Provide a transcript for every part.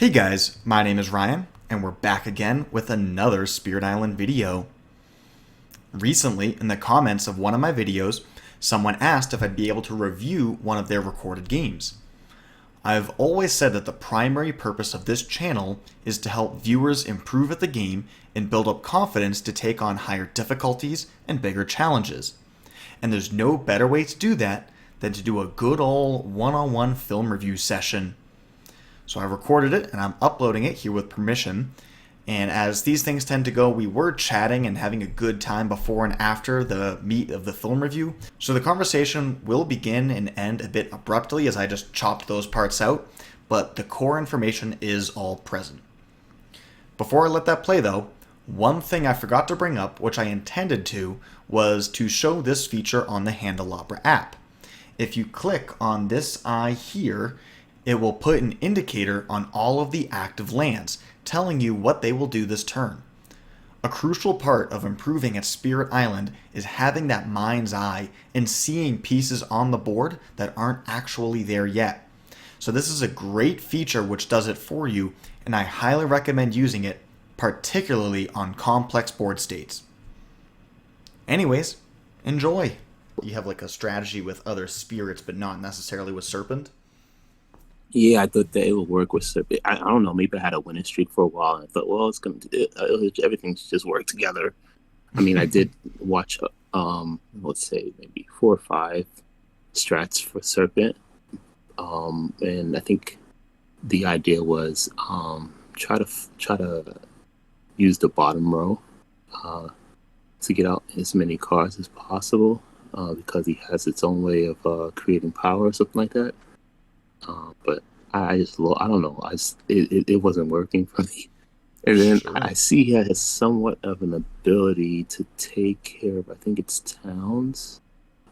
Hey guys, my name is Ryan, and we're back again with another Spirit Island video. Recently, in the comments of one of my videos, someone asked if I'd be able to review one of their recorded games. I've always said that the primary purpose of this channel is to help viewers improve at the game and build up confidence to take on higher difficulties and bigger challenges. And there's no better way to do that than to do a good old one-on-one film review session. So I recorded it and I'm uploading it here with permission. And as these things tend to go, we were chatting and having a good time before and after the meat of the film review. So the conversation will begin and end a bit abruptly as I just chopped those parts out, but the core information is all present. Before I let that play though, one thing I forgot to bring up, which I intended to, was to show this feature on the Handelabra app. If you click on this eye here, it will put an indicator on all of the active lands, telling you what they will do this turn. A crucial part of improving at Spirit Island is having that mind's eye and seeing pieces on the board that aren't actually there yet. So this is a great feature which does it for you, and I highly recommend using it, particularly on complex board states. Anyways, enjoy! You have like a strategy with other spirits, but not necessarily with Serpent? Yeah, I thought that it would work with Serpent. I don't know. Maybe I had a winning streak for a while, and I thought, well, everything should just work together. I mean, I did watch, let's say maybe 4 or 5 strats for Serpent, and I think the idea was try to use the bottom row to get out as many cards as possible, because he has its own way of creating power or something like that. But I don't know. It wasn't working for me. And then Sure. I see he has somewhat of an ability to take care of, I think it's towns.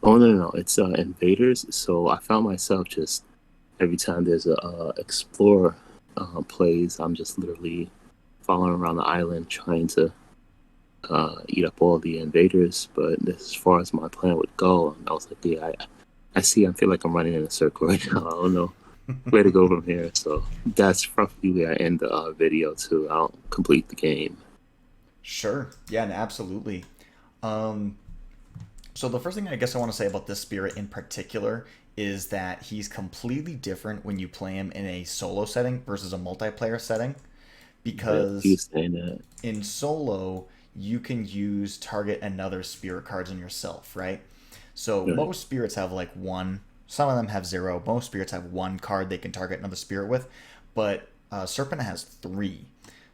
Oh, no, it's invaders. So I found myself just every time there's a explorer plays, I'm just literally following around the island trying to eat up all the invaders. But as far as my plan would go, I was like, yeah, I feel like I'm running in a circle right now. I don't know where to go from here. So that's roughly where I end the video too. I'll complete the game. Sure. Yeah, and absolutely. Um, so the first thing I guess I want to say about this spirit in particular is that he's completely different when you play him in a solo setting versus a multiplayer setting Yeah, he because was saying that. in solo you can use target another spirit cards on yourself, right? So Right. most spirits have like one, some of them have zero. Most spirits have one card they can target another spirit with, but Serpent has three.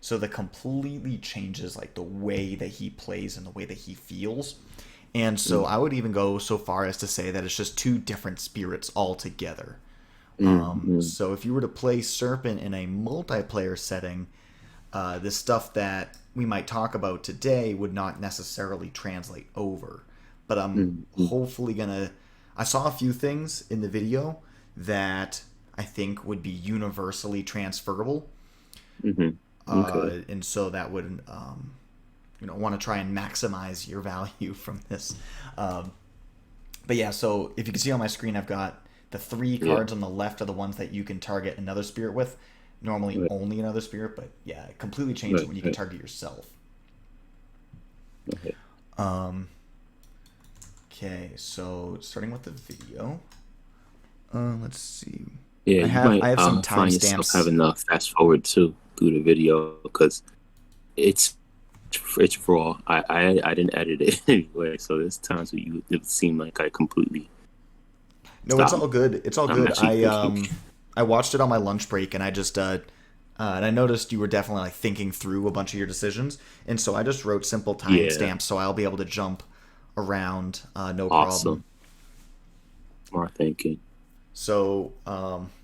So that completely changes like the way that he plays and the way that he feels. And so I would even go so far as to say that it's just two different spirits altogether. Mm-hmm. So if you were to play Serpent in a multiplayer setting, the stuff that we might talk about today would not necessarily translate over. But I'm Mm-hmm. hopefully gonna. I saw a few things in the video that I think would be universally transferable, Mm-hmm. Okay. and so that would, want to try and maximize your value from this. Um, but yeah, so if you can see on my screen, I've got the three Yeah. cards on the left are the ones that you can target another spirit with. Normally Right. only another spirit, but yeah, it completely changes Right. when you can Right. target yourself. Okay. Um, okay, so starting with the video, let's see. Yeah, I you have might I have some find yourself timestamps. having to fast forward too through the video because it's it's raw. I didn't edit it anyway, so there's times where it seemed like I completely No, it's stopped. all good. It's all I'm good. actually thinking. I watched it on my lunch break, and I just and I noticed you were definitely like thinking through a bunch of your decisions, and so I just wrote simple Yeah. timestamps so I'll be able to jump around, no problem. Awesome. Smart thinking. So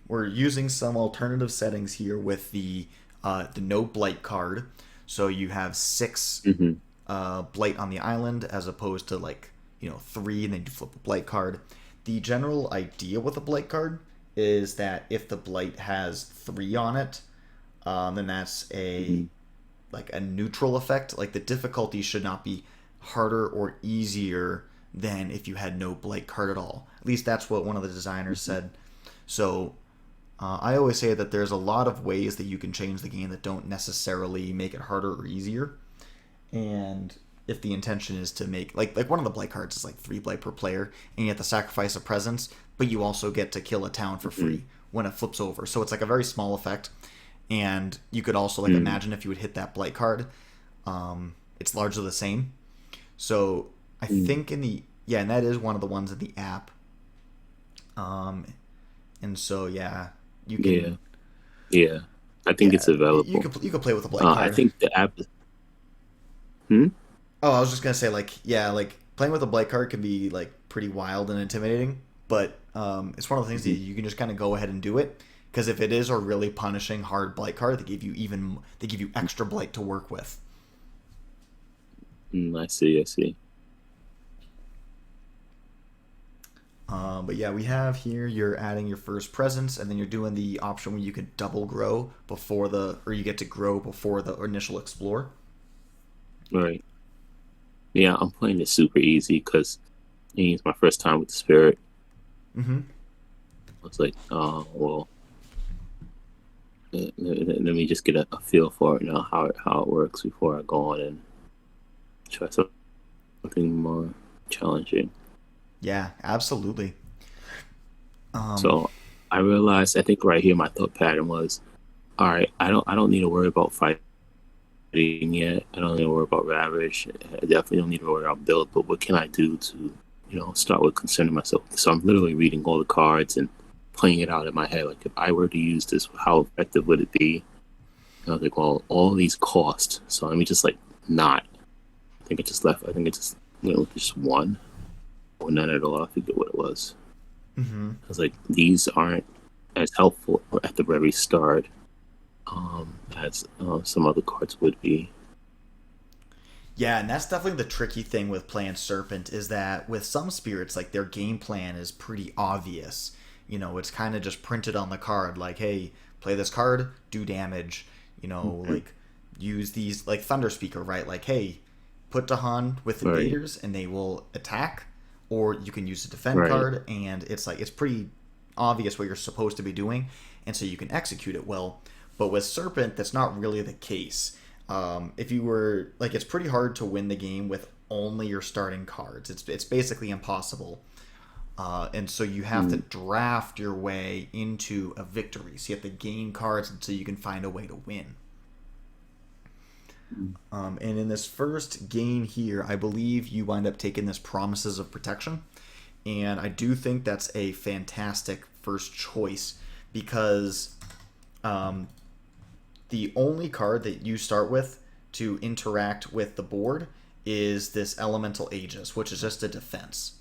we're using some alternative settings here with the no blight card. So you have six Mm-hmm. blight on the island as opposed to like three, and then you flip a blight card. The general idea with a blight card is that if the blight has three on it, then that's Mm-hmm. a like a neutral effect. Like the difficulty should not be harder or easier than if you had no blight card at all. At least that's what one of the designers said. So I always say that there's a lot of ways that you can change the game that don't necessarily make it harder or easier. And if the intention is to make like one of the blight cards is like 3 blight per player, and you have to sacrifice a presence, but you also get to kill a town for free when it flips over. So it's like a very small effect. And you could also like imagine if you would hit that blight card, it's largely the same. So I think in the and that is one of the ones in the app. And so yeah, you can Yeah. I think it's available. you could play with a blight card. I think the app. Oh, I was just gonna say like like playing with a blight card can be like pretty wild and intimidating, but it's one of the things that you can just kind of go ahead and do it because if it is a really punishing hard blight card, they give you extra blight to work with. I see. But yeah, we have here you're adding your first presence, and then you're doing the option where you can double grow or you get to grow before the initial explore. Right. Yeah, I'm playing it super easy because it's my first time with the spirit. Mm-hmm. I was like, oh well, let me just get a feel for it now, how it works before I go on and try something more challenging. Yeah, absolutely. So I realized, I think right here my thought pattern was, all right, I don't need to worry about fighting yet. I don't need to worry about Ravage. I definitely don't need to worry about build. But what can I do to, start with concerning myself? So I'm literally reading all the cards and playing it out in my head. Like if I were to use this, how effective would it be? And I was like, well, all these cost. So let me just like not. I think it just went with just one or none at all. I forget what it was. Mm-hmm. I was like, these aren't as helpful at the very start as some other cards would be. Yeah, and that's definitely the tricky thing with playing Serpent is that with some spirits, like their game plan is pretty obvious. It's kind of just printed on the card, like, hey, play this card, do damage. Like use these like Thunder Speaker, right? Like, hey, put Dahan with invaders and they will attack, or you can use a defend card, and it's pretty obvious what you're supposed to be doing, and so you can execute it well. But with Serpent, that's not really the case. If you were like, it's pretty hard to win the game with only your starting cards. It's basically impossible. And so you have to draft your way into a victory. So you have to gain cards until you can find a way to win. And in this first game here, I believe you wind up taking this Promises of Protection. And I do think that's a fantastic first choice because the only card that you start with to interact with the board is this Elemental Aegis, which is just a defense.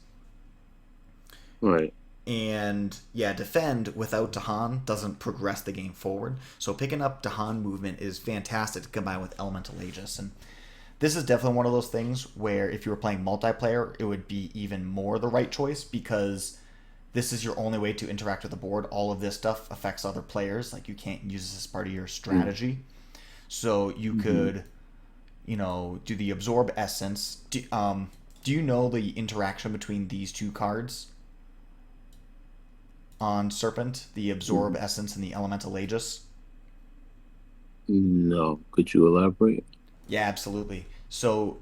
Right. And yeah, defend without Dahan doesn't progress the game forward. So picking up Dahan movement is fantastic to combine with Elemental Aegis. And this is definitely one of those things where if you were playing multiplayer, it would be even more the right choice because this is your only way to interact with the board. All of this stuff affects other players. Like you can't use this as part of your strategy. So you could, do the Absorb Essence. Do you know the interaction between these two cards on Serpent? The Absorb Essence and the Elemental Aegis? No. Could you elaborate? Yeah, absolutely. So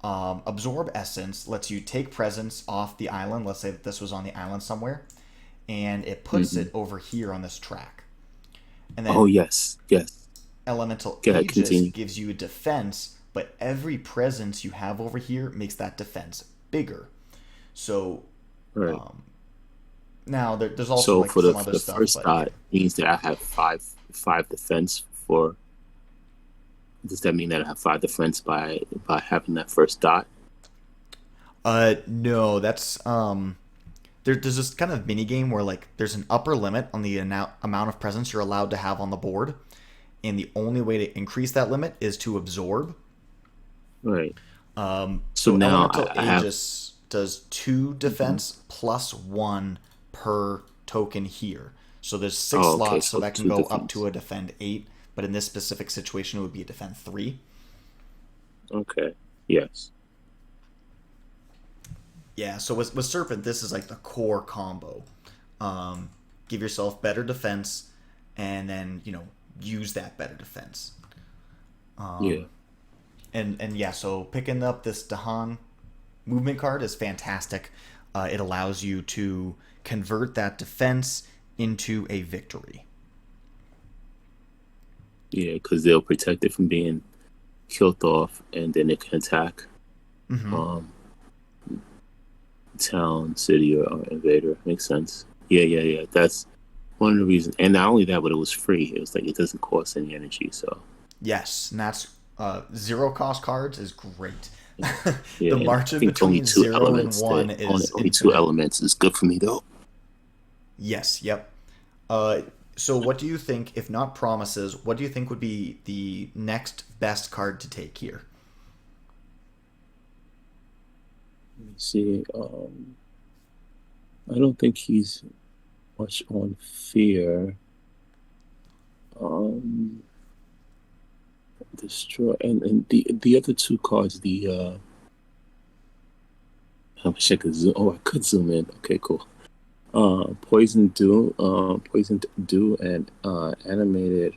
Absorb Essence lets you take presence off the island. Let's say that this was on the island somewhere. And it puts it over here on this track. And then yes. Elemental Aegis gives you a defense, but every presence you have over here makes that defense bigger. So now there's also for some other the stuff. First dot means that I have five defense for. Does that mean that I have 5 defense by having that first dot? No, that's there's this kind of mini game where like there's an upper limit on the amount of presence you're allowed to have on the board, and the only way to increase that limit is to absorb. Right. So now Elemental I Aegis does 2 defense plus 1 per token here. So there's 6 slots, so that can go up to a defend 8. But in this specific situation, it would be a defend 3. Okay. Yes. Yeah, so with Serpent, this is like the core combo. Give yourself better defense, and then use that better defense. Yeah. And yeah, so picking up this Dahan movement card is fantastic. It allows you to convert that defense into a victory. Yeah, because they'll protect it from being killed off, and then it can attack Mm-hmm. um, town, city, or invader. Makes sense. Yeah, yeah, yeah. That's one of the reasons. And not only that, but it was free. It was like it doesn't cost any energy. So Yes, and that's zero cost cards is great. yeah, The and I margin think only between two zero and elements that one is only two infinite. elements is good for me though. Yes, yep. Uh, so what do you think, if not promises, what do you think would be the next best card to take here? Let me see. I don't think he's much on fear. Um, destroy and the other two cards. I wish I could zoom. Oh, I could zoom in. Okay, cool. Poison Dew, and animated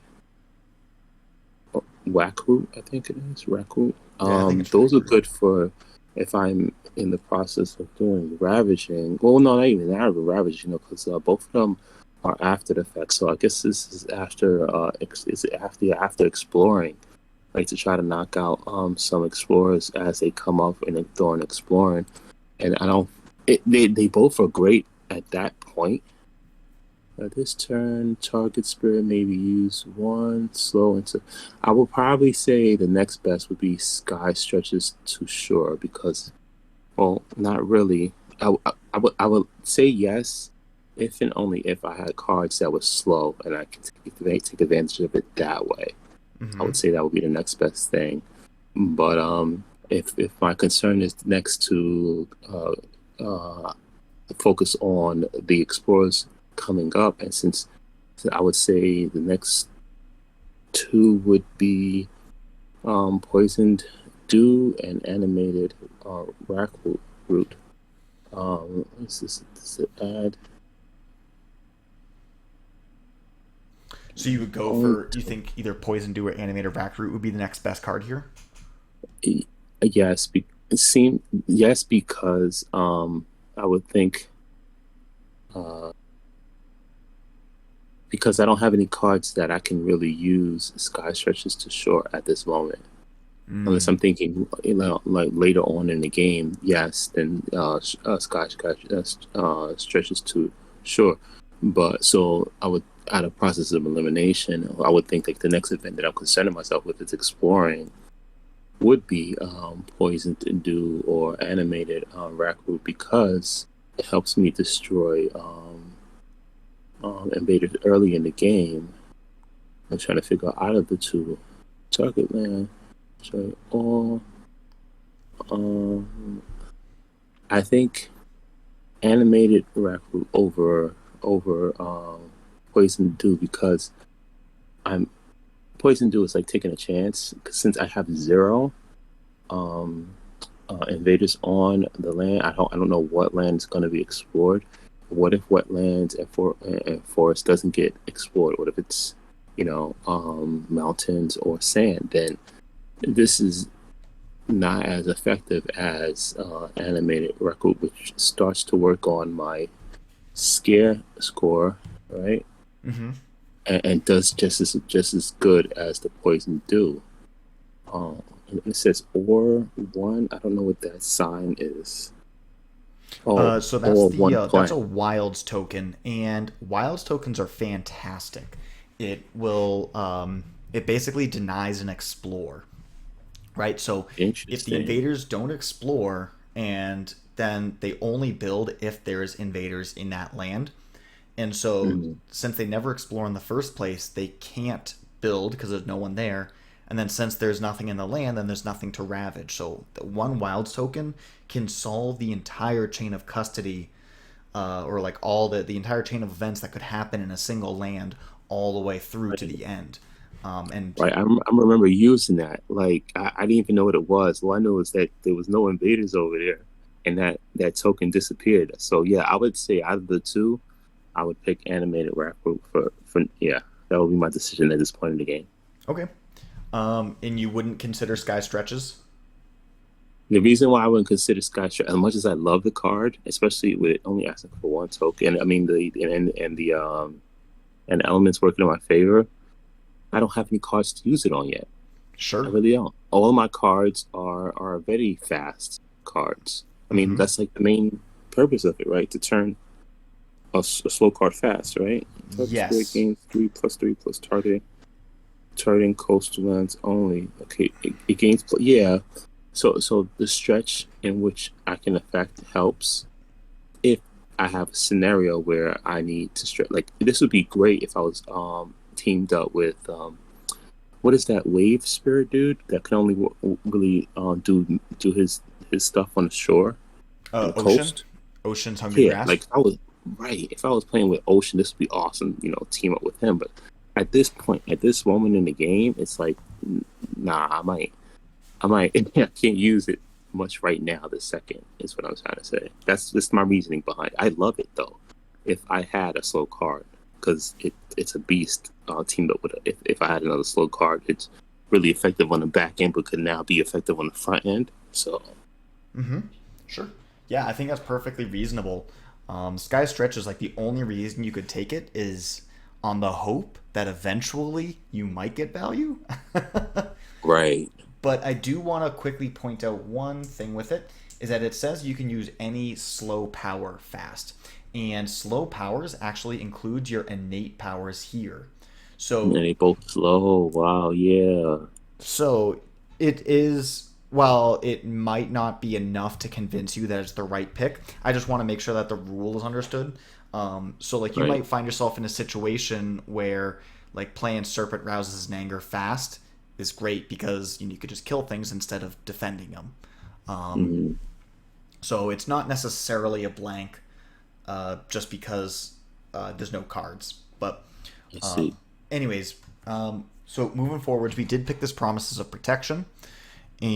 Whackroot. I think it is Whackroot. Yeah, I think it's Those are Rackroot. good for if I'm in the process of doing ravaging. Well, no, not even that ravaging, because both of them are after the effect. So I guess this is after. Is it after exploring? Like to try to knock out some explorers as they come up and during exploring. And I don't. They both are great at that point. This turn, target spirit may be used one slow into. I would probably say the next best would be Sky Stretches to Shore because, well, not really. I would say yes, if and only if I had cards that were slow and I could take advantage of it that way. I Mm-hmm. would say that would be the next best thing. But if my concern is next to focus on the explorers coming up, and since I would say the next two would be poisoned dew and animated rack root. This add So you would go only for, you think either Poison Dew or Animated Rackroot would be the next best card here? yes, it seem yes because I would think uh, because I don't have any cards that I can really use Sky Stretches to Shore at this moment. Unless Mm. I'm thinking, like later on in the game, yes, then Stretches to Shore. But so I would, out of process of elimination, I would think like the next event that I'm concerning myself with is exploring would be Poisoned Dew or Animated Rackroot because it helps me destroy invaders early in the game. I'm trying to figure out of the two. Target land, sorry, all. Um, I think animated Rackroot over Poison Dew because I'm Poison Dew is like taking a chance 'cause since I have zero um, invaders on the land. I don't know what land is going to be explored. What if wetlands and forest doesn't get explored? What if it's mountains or sand? Then this is not as effective as animated record, which starts to work on my scare score, right? Mm-hmm. And does just as good as the poison do. Um, it says or one. I don't know what that sign is. Oh, So that's or the one that's a plant. wilds token, and wilds tokens are fantastic. It basically denies an explore, right? So if the Interesting. invaders don't explore, and then they only build if there's invaders in that land, and so Mm, since they never explore in the first place, they can't build because there's no one there. And then since there's nothing in the land, then there's nothing to ravage. So the one wilds token can solve the entire chain of custody, or like all the entire chain of events that could happen in a single land all the way through to right. the end. And Right. I remember using that. Like I didn't even know what it was. All I knew was that there was no invaders over there, and that token disappeared. So yeah, I would say out of the two, I would pick animated rap group for yeah. that would be my decision at this point in the game. Okay. And you wouldn't consider sky stretches? The reason why I wouldn't consider Skystrike, as much as I love the card, especially with only asking for one token, I mean and the elements working in my favor, I don't have any cards to use it on yet. I Sure. really don't. All of my cards are very fast cards. I mean, Mm-hmm. that's like the main purpose of it, right? To turn a slow card fast, right? Target spirit Yes. gains 3+3 plus targeting coastal lands only. Okay, it gains. Yeah. So the stretch in which I can affect helps if I have a scenario where I need to stretch. Like this would be great if I was teamed up with what is that wave spirit dude that can only really do his stuff on the shore on the Ocean? coast. Ocean's Hungry Yeah, Grasp? like I was right. If I was playing with Ocean, this would be awesome. Team up with him. But at this point, at this moment in the game, it's like, nah, I can't use it much right now. The second is what I'm trying to say. That's just my reasoning behind it. I love it though. If I had a slow card, because it's a beast teamed up with it. If I had another slow card, it's really effective on the back end, but could now be effective on the front end. So Mm-hmm. Sure. Yeah, I think that's perfectly reasonable. Sky Stretch is like the only reason you could take it is on the hope that eventually you might get value. right, But I do want to quickly point out one thing with it is that it says you can use any slow power fast. And slow powers actually includes your innate powers here. and So they both slow. Wow, yeah, so it is, while it might not be enough to convince you that it's the right pick, I just want to make sure that the rule is understood. So like you right. might find yourself in a situation where like playing Serpent rouses an anger fast is great because you could just kill things instead of defending them. Um, Mm-hmm. so it's not necessarily a blank just because there's no cards. But I uh, see. anyways, so moving forwards, we did pick this Promises of Protection.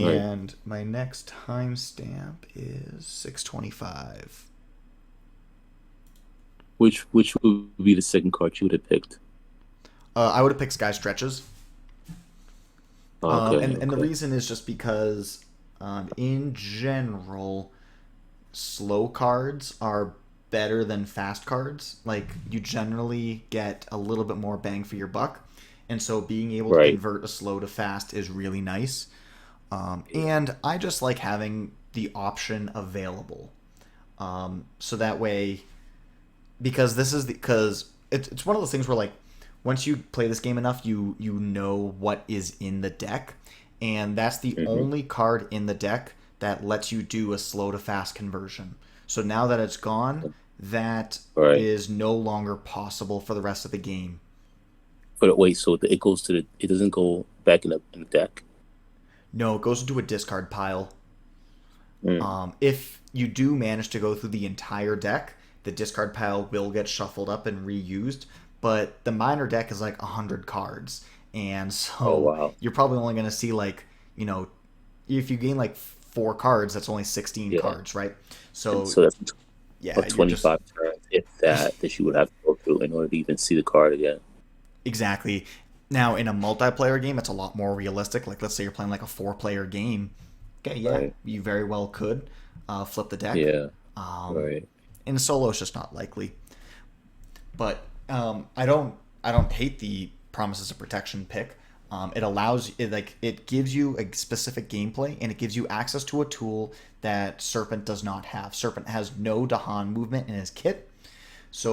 Right. And my next timestamp is 625. Which would be the second card you would have picked? I would have picked Sky Stretches. Okay, And the okay. reason is just because, in general, slow cards are better than fast cards. Like, you generally get a little bit more bang for your buck. And so being able to Right. convert a slow to fast is really nice. Yeah. And I just like having the option available. So that way, because it's one of those things where like once you play this game enough, you know what is in the deck, and that's the Mm-hmm. only card in the deck that lets you do a slow to fast conversion. So now that it's gone, that Right. is no longer possible for the rest of the game. But wait, so it goes to it doesn't go back in the deck. No, it goes into a discard pile. Mm. If you do manage to go through the entire deck, the discard pile will get shuffled up and reused. But the minor deck is like 100 cards. And Oh so wow. you're probably only going to see like, if you gain like 4 cards, that's only 16 Yeah. cards, right? And So so that's yeah, about you're just 25 turns, if that you would have to go through in order to even see the card again. exactly. Now, in a multiplayer game, it's a lot more realistic. Like, let's say you're playing like a 4-player game. Okay, yeah, Right. you very well could flip the deck. Yeah. Um, Right. in solo, it's just not likely. But I don't hate the Promises of Protection pick. It allows it, like it gives you a specific gameplay and it gives you access to a tool that Serpent does not have. Serpent has no Dahan movement in his kit,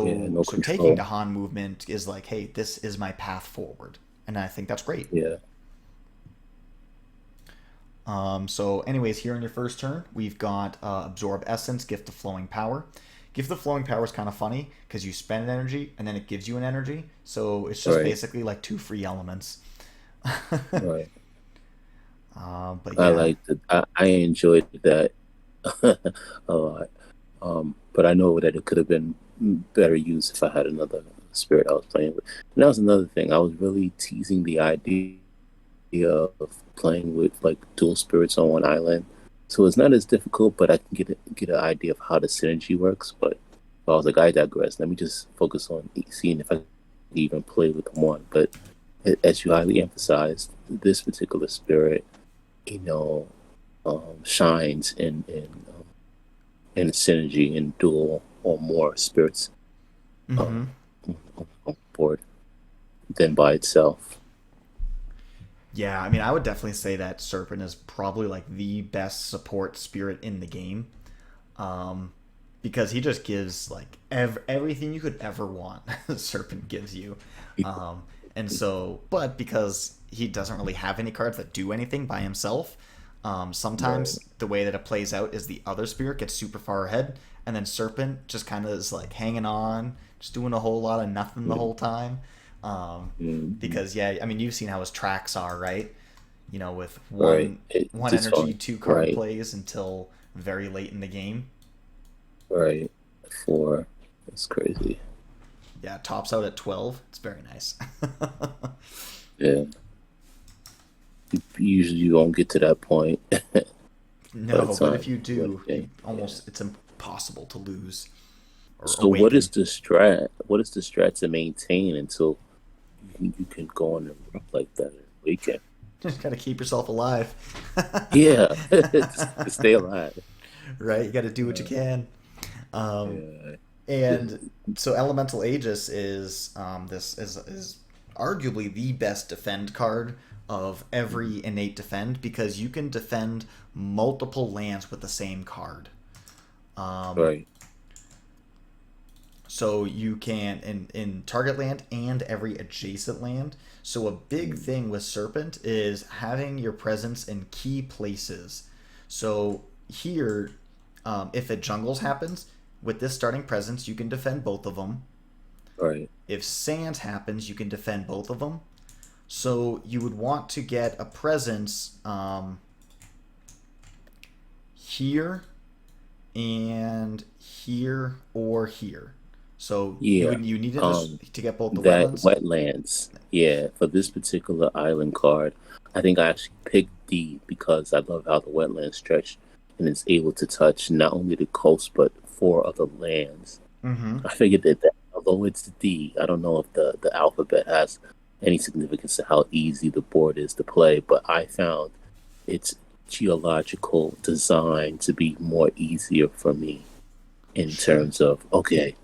Yeah. so No taking control. Dahan movement is like, hey, this is my path forward, and I think that's great. Yeah. So, anyways, here in your first turn, we've got Absorb Essence, Gift of Flowing Power. Gift of Flowing Power is kind of funny because you spend an energy and then it gives you an energy. So it's just Right. basically like 2 free elements. Right. But I yeah, liked it. I enjoyed that a lot. But I know that it could have been better used if I had another spirit I was playing with. And that was another thing. I was really teasing the idea of playing with like dual spirits on one island. So it's not as difficult, but I can get an idea of how the synergy works. But I was like, I digress. Let me just focus on seeing if I can even play with one. But as you highly emphasized, this particular spirit, you know, shines in synergy in dual or more spirits Mm-hmm. on board than by itself. Yeah, I mean, I would definitely say that Serpent is probably like the best support spirit in the game, um, because he just gives like everything you could ever want. Serpent gives you, um, and so, but because he doesn't really have any cards that do anything by himself, Right. sometimes the way that it plays out is the other spirit gets super far ahead, and then Serpent just kind of is like hanging on, just doing a whole lot of nothing the whole time. Um, Mm-hmm. because yeah, I mean you've seen how his tracks are, right? You know, with Right. one It's energy, fun. two card Right. plays until very late in the game. Right. Four. That's crazy. Yeah, tops out at 12. It's very nice. Yeah. Usually you won't get to that point by the No, but if time you you win do, the game. Yeah. it's impossible to lose or So what is awaken. the strat? What is the strat to maintain until you can go on a run like that in a weekend? Just gotta keep yourself alive. Yeah, just to stay alive. Right? You gotta do what you Uh, can. Um, yeah. and so Elemental Aegis is this is arguably the best defend card of every innate defend because you can defend multiple lands with the same card. Um, Right. so you can in target land and every adjacent land. So a big Mm. thing with Serpent is having your presence in key places. So here, if it jungles happens, with this starting presence, you can defend both of them. Right. If sands happens, you can defend both of them. So you would want to get a presence here and here or here. So Yeah. you needed this Um, to get both the that wetlands. wetlands. Yeah, for this particular island card, I think I actually picked D because I love how the wetlands stretch and it's able to touch not only the coast but four other lands. Mm-hmm. I figured that although it's D, I don't know if the alphabet has any significance to how easy the board is to play, but I found its geological design to be more easier for me in Sure. terms of okay,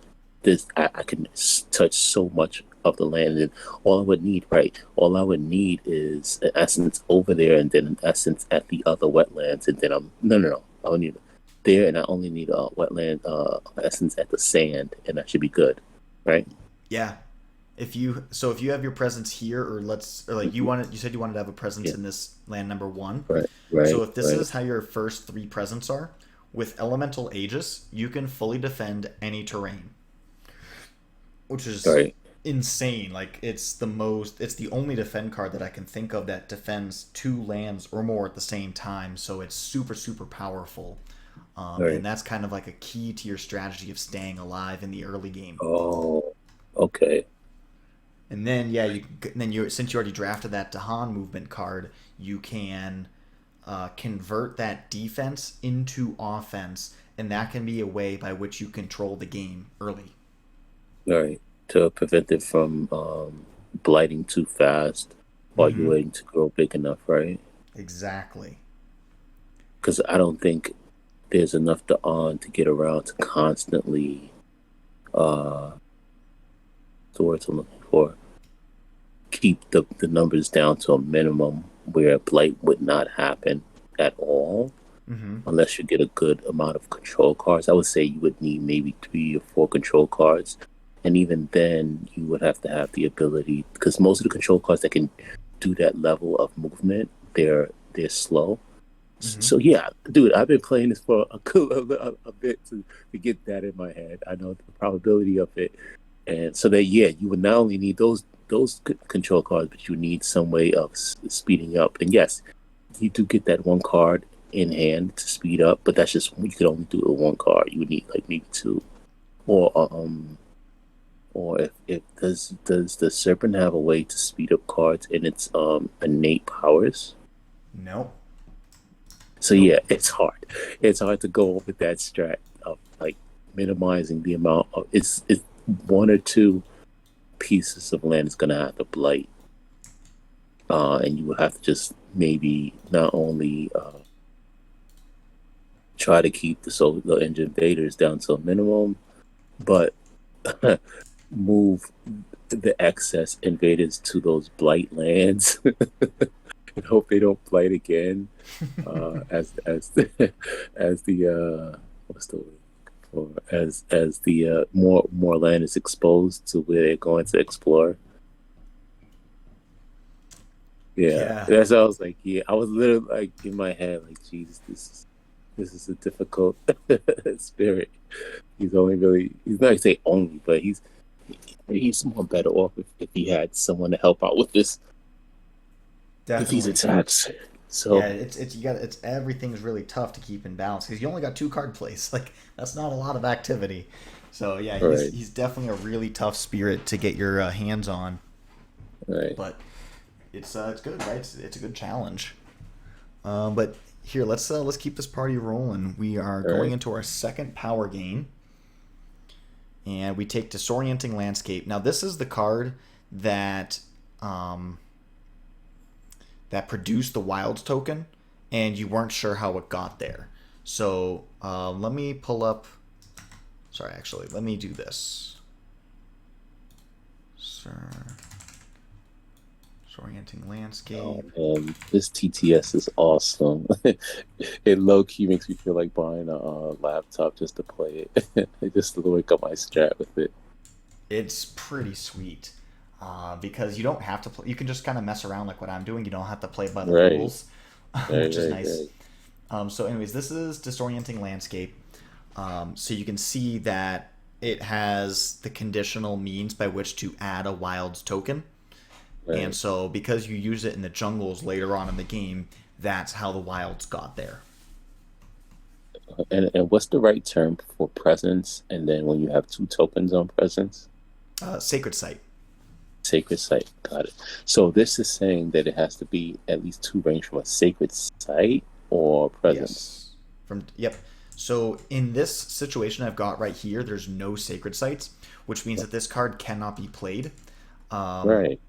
this I can touch so much of the land, and all I would need, right? All I would need is an essence over there, and then an essence at the other wetlands, and then I'm no. I don't need there, and I only need a wetland essence at the sand, and that should be good, right? Yeah. If you have your presence here, or like Hmm. you said you wanted to have a presence Yeah, in this land number one. right, So right, if this right, is how your first three presents are, with Elemental Aegis, you can fully defend any terrain, which is right, insane. Like it's the only defend card that I can think of that defends two lands or more at the same time. So it's super powerful, and right. that's kind of like a key to your strategy of staying alive in the early game. Oh, okay, And then yeah, then you since you already drafted that Dahan movement card, you can convert that defense into offense, and that can be a way by which you control the game early. right. To prevent it from blighting too fast while you're Mm-hmm. waiting to grow big enough, right? Exactly. Because I don't think there's enough to on to get around to constantly uh the words I'm looking for keep the numbers down to a minimum where blight would not happen at all Mm-hmm. unless you get a good amount of control cards. I would say you would need maybe 3 or 4 control cards, and even then you would have to have the ability because most of the control cards that can do that level of movement, they're slow. Mm-hmm. So yeah, dude, I've been playing this for a bit to get that in my head. I know the probability of it, and so that yeah, you would not only need those control cards, but you need some way of speeding up. And yes, you do get that one card in hand to speed up, but that's just you could only do it with one card. You would need like maybe two, or if does the Serpent have a way to speed up cards in its innate powers? Nope. So Nope. yeah, it's hard. It's hard to go with that strat of like minimizing the amount of it's one or two pieces of land is going to have to blight, and you will have to just maybe not only try to keep the invaders down to a minimum, but move the excess invaders to those blight lands and hope they don't blight again. As the what's the word for as the more land is exposed to where they're going to explore. Yeah, Yeah. that's what I was like. Yeah, I was literally like in my head, like, Jesus, this is a difficult spirit. He's not say only, but he's more better off if he had someone to help out with this with these Definitely. attacks. Yeah, So it's everything's really tough to keep in balance because you only got two card plays. Like that's not a lot of activity. So yeah, right, he's definitely a really tough spirit to get your hands on. right, But it's good, right? It's a good challenge. But here, let's keep this party rolling. We are going right. into our second power gain, and we take Disorienting Landscape. Now, this is the card that um, that produced the Wild token, and you weren't sure how it got there. So let me pull up. Sorry, actually, let me do this. Sir. Disorienting Landscape. This TTS is awesome. It low key makes me feel like buying a laptop just to play it, just to wake up my strat with it. It's pretty sweet because you don't have to play. You can just kind of mess around like what I'm doing. You don't have to play by the Right, rules, right, which is right, nice. right. So, anyways, this is Disorienting Landscape. So you can see that it has the conditional means by which to add a wild token. And Right. so, because you use it in the jungles later on in the game, that's how the wilds got there. And what's the right term for presence? And then when you have two tokens on presence, Sacred Site. sacred site. Got it. So this is saying that it has to be at least two range from a sacred site or presence. Yes. From Yep. So in this situation I've got right here, there's no sacred sites, which means that this card cannot be played. Um, Right,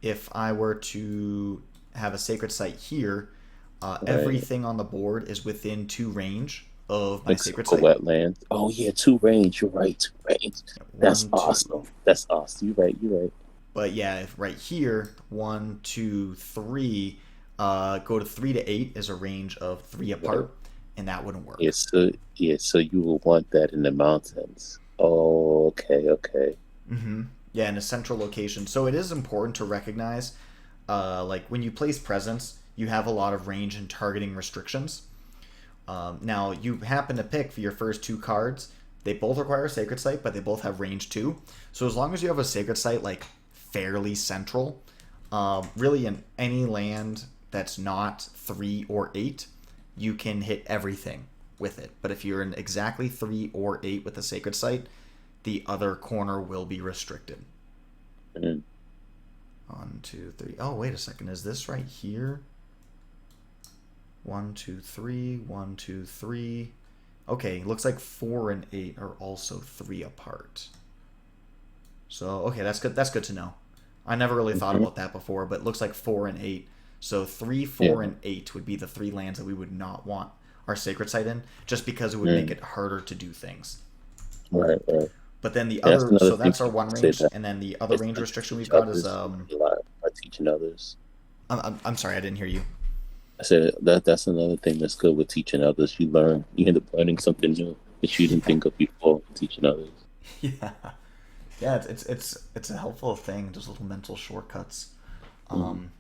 if I were to have a sacred site here, right. everything on the board is within two range of my Like sacred circle site. wetlands. Oh yeah, two range. You're right. Two range. That's One, two. awesome. That's awesome. You're right. You're right. But yeah, if right here, one, two, three, go to 3 to 8 is a range of three Right. apart, and that wouldn't work. Yes. So you will want that in the mountains. Oh, okay. Okay. Mm-hmm. Yeah, in a central location. So it is important to recognize, like when you place presence, you have a lot of range and targeting restrictions. Now you happen to pick for your first two cards. They both require a sacred site, but they both have range too. So as long as you have a sacred site like fairly central, really in any land that's not 3 or 8, you can hit everything with it. But if you're in exactly 3 or 8 with a sacred site, the other corner will be restricted. Mm. One, two, three. Oh, wait a second. Is this right here? One, two, three. One, two, three. Okay, looks like 4 and 8 are also 3 apart. So okay, that's good. That's good to know. I never really thought Hmm. about that before, but it looks like 4 and 8. So three, Yeah. four, and 8 would be the three lands that we would not want our sacred site in, just because it would make Mm. it harder to do things. Right. Right. But then the And that's other, another so thing that's our people one say range, that and then the other it's range good to restriction we've teach got is others. You learn a lot by teaching others. I'm sorry, I didn't hear you. I said that's another thing that's good with teaching others. You learn, you end up learning something new that you didn't Yeah, think of before teaching others. yeah, yeah. It's a helpful thing. Just little mental shortcuts. Mm. Um,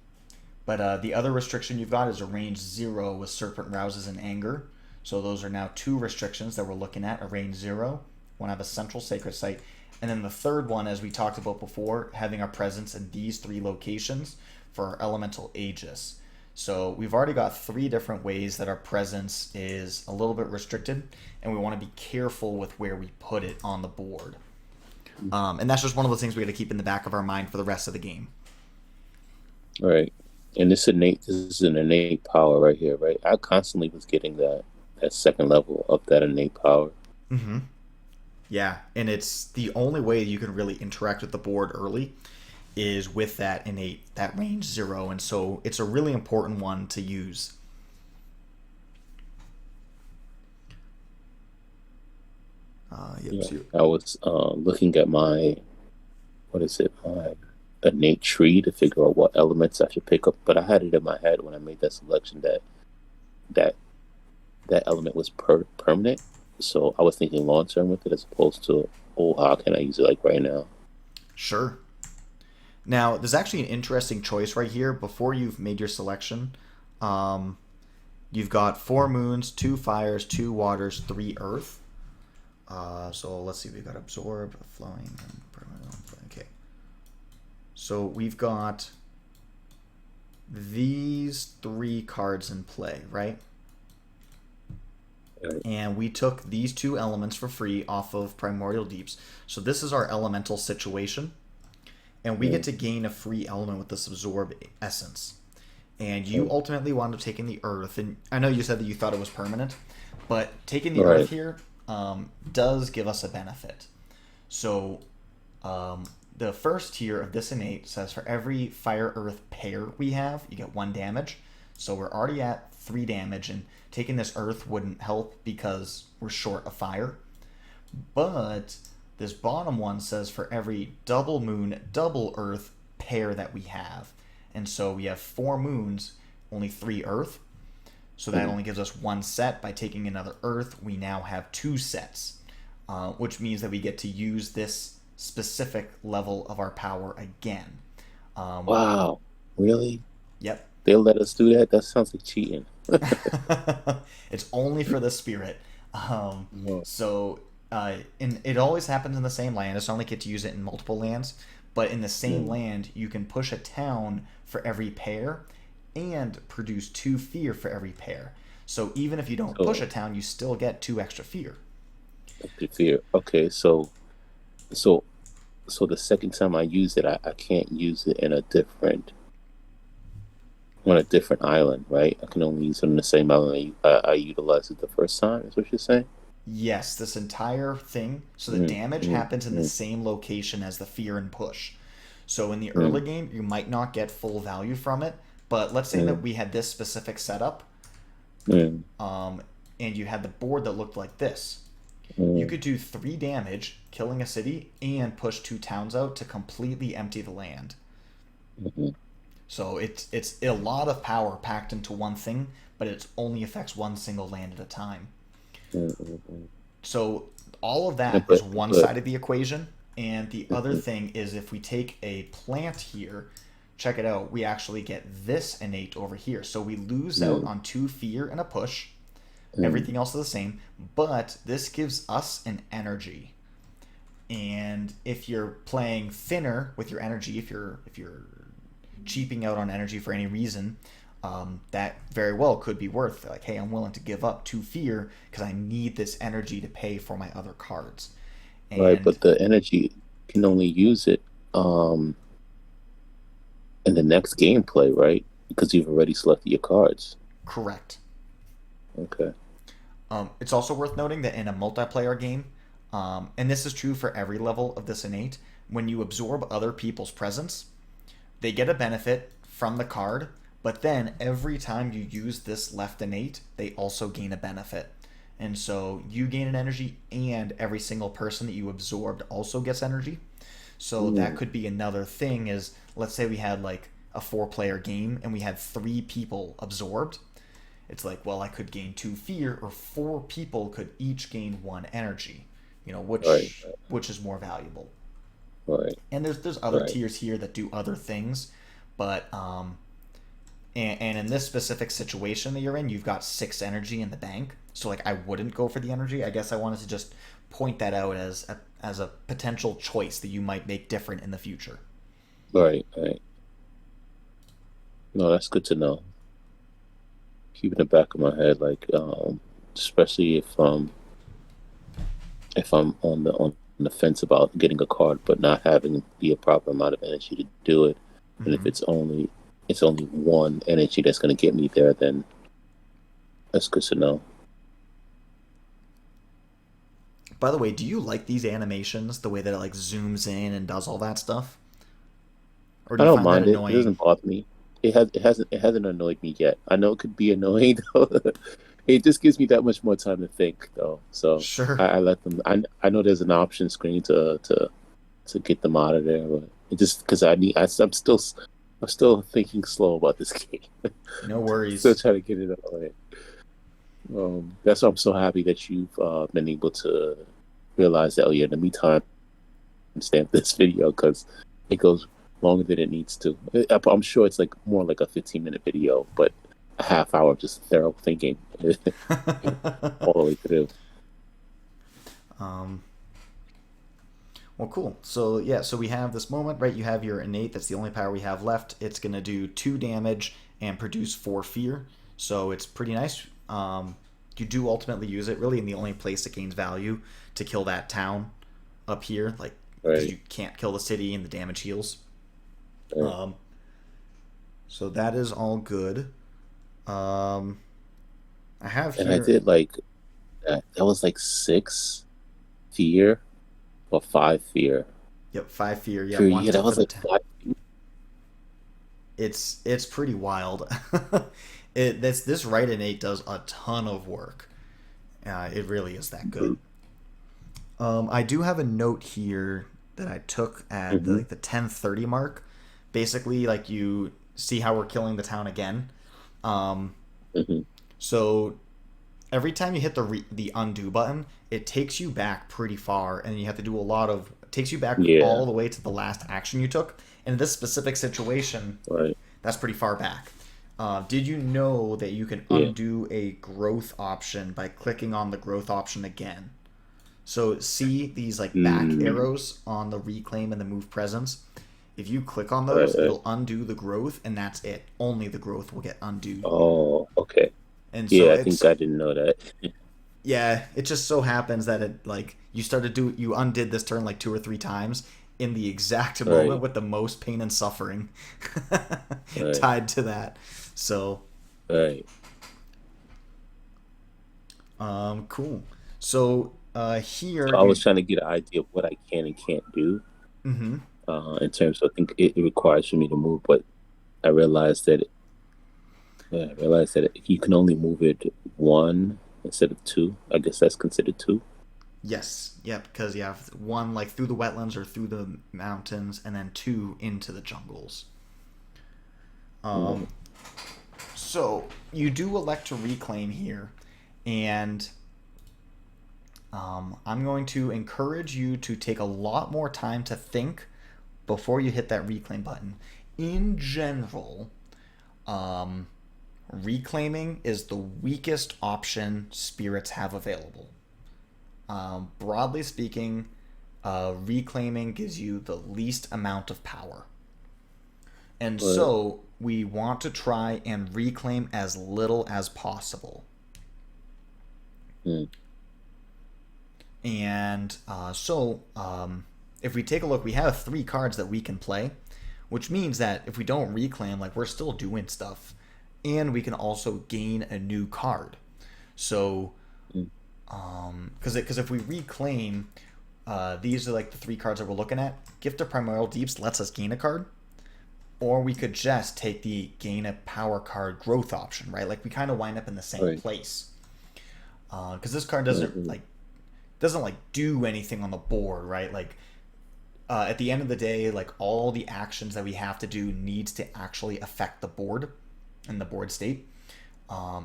but the other restriction you've got is a range 0 with Serpent Rouses and Anger. So those are now two restrictions that we're looking at. A range 0, one have a central sacred site, and then the third one, as we talked about before, having our presence in these three locations for our elemental Aegis. So we've already got three different ways that our presence is a little bit restricted, and we want to be careful with where we put it on the board. And that's just one of those things we got to keep in the back of our mind for the rest of the game. All right. And this is an innate power right here, right? I constantly was getting that second level of that innate power. Mm-hmm. Yeah, and it's the only way you can really interact with the board early is with that innate, that range 0, and so it's a really important one to use. Yep. Yeah, So I was looking at my what is it, my innate tree to figure out what elements I should pick up. But I had it in my head when I made that selection that that element was permanent. So I was thinking long term with it as opposed to, oh, how can I use it like right now? sure. Now, there's actually an interesting choice right here before you've made your selection. Um, you've got 4 moons, 2 fires, 2 waters, 3 earth. So let's see, we've got absorb, flowing, and permanent. Okay. So we've got these 3 cards in play, right? Right. And we took these 2 elements for free off of Primordial Deeps. So this is our elemental situation. And we get to gain a free element with this absorb essence. And you ultimately wound up taking the earth. And I know you said that you thought it was permanent, but taking the Right. earth here does give us a benefit. So the first tier of this innate says for every fire earth pair we have, you get 1 damage. So we're already at 3 damage, and taking this earth wouldn't help because we're short of fire. But this bottom one says for every double moon, double earth pair that we have. And so we have 4 moons, only 3 earth. So that only gives us 1 set. By taking another earth, we now have 2 sets, which means that we get to use this specific level of our power again. Wow. Really? Yep. They'll let us do that? That sounds like cheating. It's only for the spirit. Um, No. so and it always happens in the same land. It's not like you get to use it in multiple lands, but in the same Mm. land, you can push a town for every pair and produce 2 fear for every pair. So even if you don't push So a town, you still get 2 extra fear. the fear. Okay, so so the second time I use it, I can't use it in a different on a different island, right? I can only use it on the same island I utilized it the first time. Is what you're saying? Yes, this entire thing. So the Mm, damage mm, happens in the mm, same location as the fear and push. So in the early mm, game, you might not get full value from it. But let's say that mm, we had this specific setup, mm, um, and you had the board that looked like this. You mm, could do 3 damage, killing a city, and push 2 towns out to completely empty the land. mm, So it's a lot of power packed into one thing, but it only affects one single land at a time. mm. So all of Yeah, that is one but side of the equation, and the other mm, thing is if we take a plant here, check it out, we actually get this innate over here. So we lose out mm, on 2 fear and a push. mm, Everything else is the same, but this gives us an energy. And if you're playing thinner with your energy, if you're cheaping out on energy for any reason, that very well could be worth like, hey, I'm willing to give up 2 fear because I need this energy to pay for my other cards. right, And but the energy can only use it um in the next gameplay, right? Because you've already selected your cards. correct. Okay. It's also worth noting that in a multiplayer game, and this is true for every level of this innate, when you absorb other people's presence, they get a benefit from the card, but then every time you use this left innate, they also gain a benefit. And so you gain an energy, and every single person that you absorbed also gets energy. So that Mm, could be another thing is let's say we had like a 4 player game and we had 3 people absorbed. It's like, well, I could gain 2 fear, or 4 people could each gain 1 energy. right, Which is more valuable. right, And there's other right. tiers here that do other things, but and in this specific situation that you're in, you've got 6 energy in the bank. So like, I wouldn't go for the energy. I guess I wanted to just point that out as a potential choice that you might make different in the future. Right, right. No, that's good to know. Keep in the back of my head, like, especially if I'm on the fence about getting a card, but not having the proper amount of energy to do it, and if Hmm. it's only one energy that's going to get me there, then that's good to know. By the way, do you like these animations, the way that it like zooms in and does all that stuff? Or do I you don't find that mind it. It annoying? doesn't bother me. It hasn't annoyed me yet. I know it could be annoying though. It just gives me that much more time to think though. So Sure. I let them. I know there's an option screen to get them out of there, but it just because I'm still thinking slow about this game. No Still worries. trying to get it out of the way. That's why I'm so happy that you've been able to realize that. Oh yeah, let me time stamp this video because it goes longer than it needs to. I'm sure it's like more like a 15-minute video, but a half hour of just thorough thinking all the way through. um, well, cool. So yeah, so we have this moment, right? You have your innate. That's the only power we have left. It's gonna do 2 damage and produce 4 fear. So it's pretty nice. You do ultimately use it really in the only place it gains value to kill that town up here, like because Right, you can't kill the city and the damage heals. right. Um, so that is all good. Um, I have And I here, did like that. That was like 6 fear or 5 fear. yep, 5 fear. Yeah, For one yeah, that tip for was the like town. 5 fear. It's pretty wild. This right innate does a ton of work. It really is that good. I do have a note here that I took at Mm-hmm. like the 10:30 mark. Basically, like you see how we're killing the town again. Um, Hmm. so every time you hit the undo button, it takes you back pretty far, and you have to do a lot of. It takes you back Yeah, all the way to the last action you took. And in this specific situation, right. that's pretty far back. Did you know that you can Yeah. undo a growth option by clicking on the growth option again? So see these like back Mm, arrows on the reclaim and the move presence. If you click on right, those, right. it'll undo the growth, and that's it. Only the growth will get undone. Oh, okay. And so Yeah, I think it's I didn't know that. yeah, it just so happens that it like you undid this turn like 2 or 3 times in the exact moment Right, with the most pain and suffering right, tied to that. So right. cool. So So here I was you trying to get an idea of what I can and can't do mm-hmm. in terms of, I think it requires for me to move, but I realized that you can only move it one instead of two. I guess that's considered two. Yes, yep, because you have one like through the wetlands or through the mountains, and then 2 into the jungles. Mm, So you do elect to reclaim here, and I'm going to encourage you to take a lot more time to think before you hit that reclaim button. In general, um, reclaiming is the weakest option spirits have available. Broadly speaking, reclaiming gives you the least amount of power. And right. so we want to try and reclaim as little as possible. Mm, And if we take a look, we have 3 cards that we can play, which means that if we don't reclaim, like we're still doing stuff. And we can also gain a new card. So, mm, because if we reclaim, these are like the 3 cards that we're looking at. Gift of Primordial Deeps lets us gain a card, or we could just take the gain a power card growth option, right? Like we kind of wind up in the same right, place because this card right, right, doesn't like do anything on the board, right? Like at the end of the day, like all the actions that we have to do needs to actually affect the board and the board state.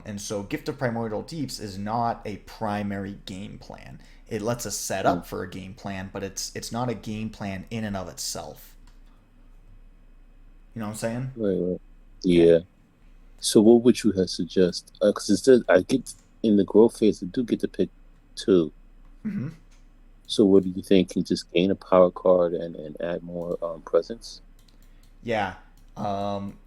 And so Gift of Primordial Deeps is not a primary game plan. It lets us set mm, up for a game plan, but it's not a game plan in and of itself. You know what I'm saying? right. Okay. Yeah. So what would you have suggest? Because I get in the growth phase, I do get to pick two. Mm-hmm. So what do you think? Can you just gain a power card and add more presence? Yeah.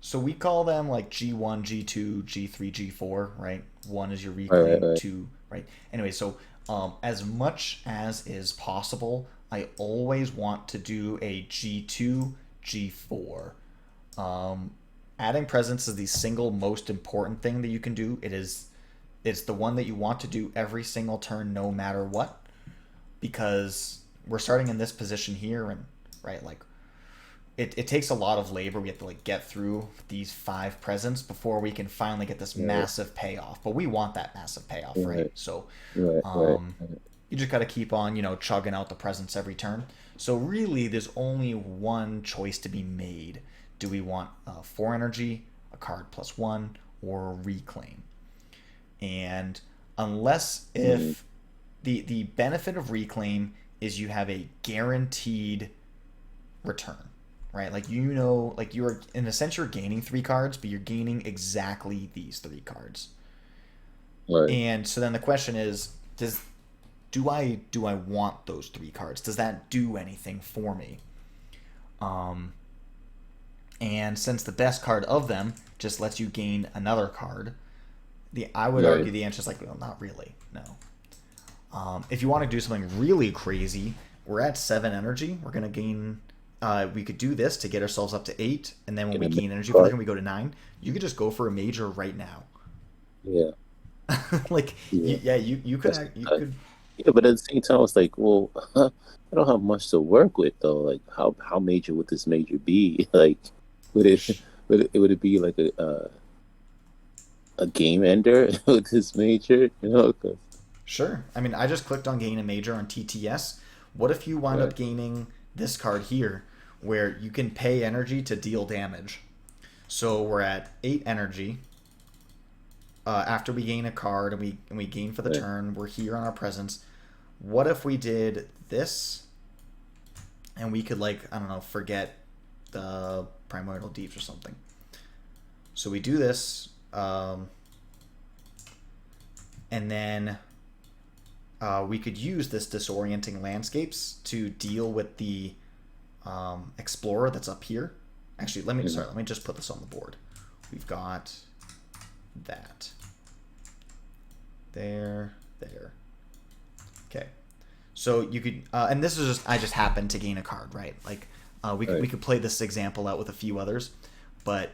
So we call them like G1, G2, G3, G4, right? One is your Right, right, reclaim, right. two, right? Anyway, so as much as is possible, I always want to do a G2, G4. Um, Adding presence is the single most important thing that you can do. It's the one that you want to do every single turn, no matter what. because we're starting in this position here, and right, like it takes a lot of labor. We have to like get through these 5 presents before we can finally get this Right, massive payoff. But we want that massive payoff, right? right, So right, right, um, right. you just got to keep on, chugging out the presents every turn. So really, there's only one choice to be made. Do we want 4 energy, a card +1, or reclaim? And unless Mm, if the benefit of reclaim is you have a guaranteed return, right? Like like you're in a sense you're gaining 3 cards, but you're gaining exactly these 3 cards. right, And so then the question is, do I want those 3 cards? Does that do anything for me? Um, and since the best card of them just lets you gain another card, the I would argue right. the answer is like, well, not really. No. If you want to do something really crazy, we're at 7 energy. We're gonna gain. We could do this to get ourselves up to 8, and then when Get we a main gain energy for the card. turn, we go to 9. You could just go for a major right now. Yeah, Like, yeah. yeah, you could That's you uh, could yeah, but at the same time, it's like, well, I don't have much to work with though. Like, how major would this major be? Like, would it would it be like a game ender with this major? You know? 'Cause- sure. I mean, I just clicked on gain a major on TTS. What if you wind right, up gaining this card here, where you can pay energy to deal damage? So we're at 8 energy. After we gain a card and we gain for the right, turn, we're here on our presence. What if we did this and we could, like, I don't know, forget the primordial deeps or something? So we do this, and then we could use this disorienting landscapes to deal with the explorer that's up here. Actually, mm, let me just put this on the board. We've got that there. Okay. So you could, and this is just I just happened to gain a card, right? Like, we right, could play this example out with a few others, but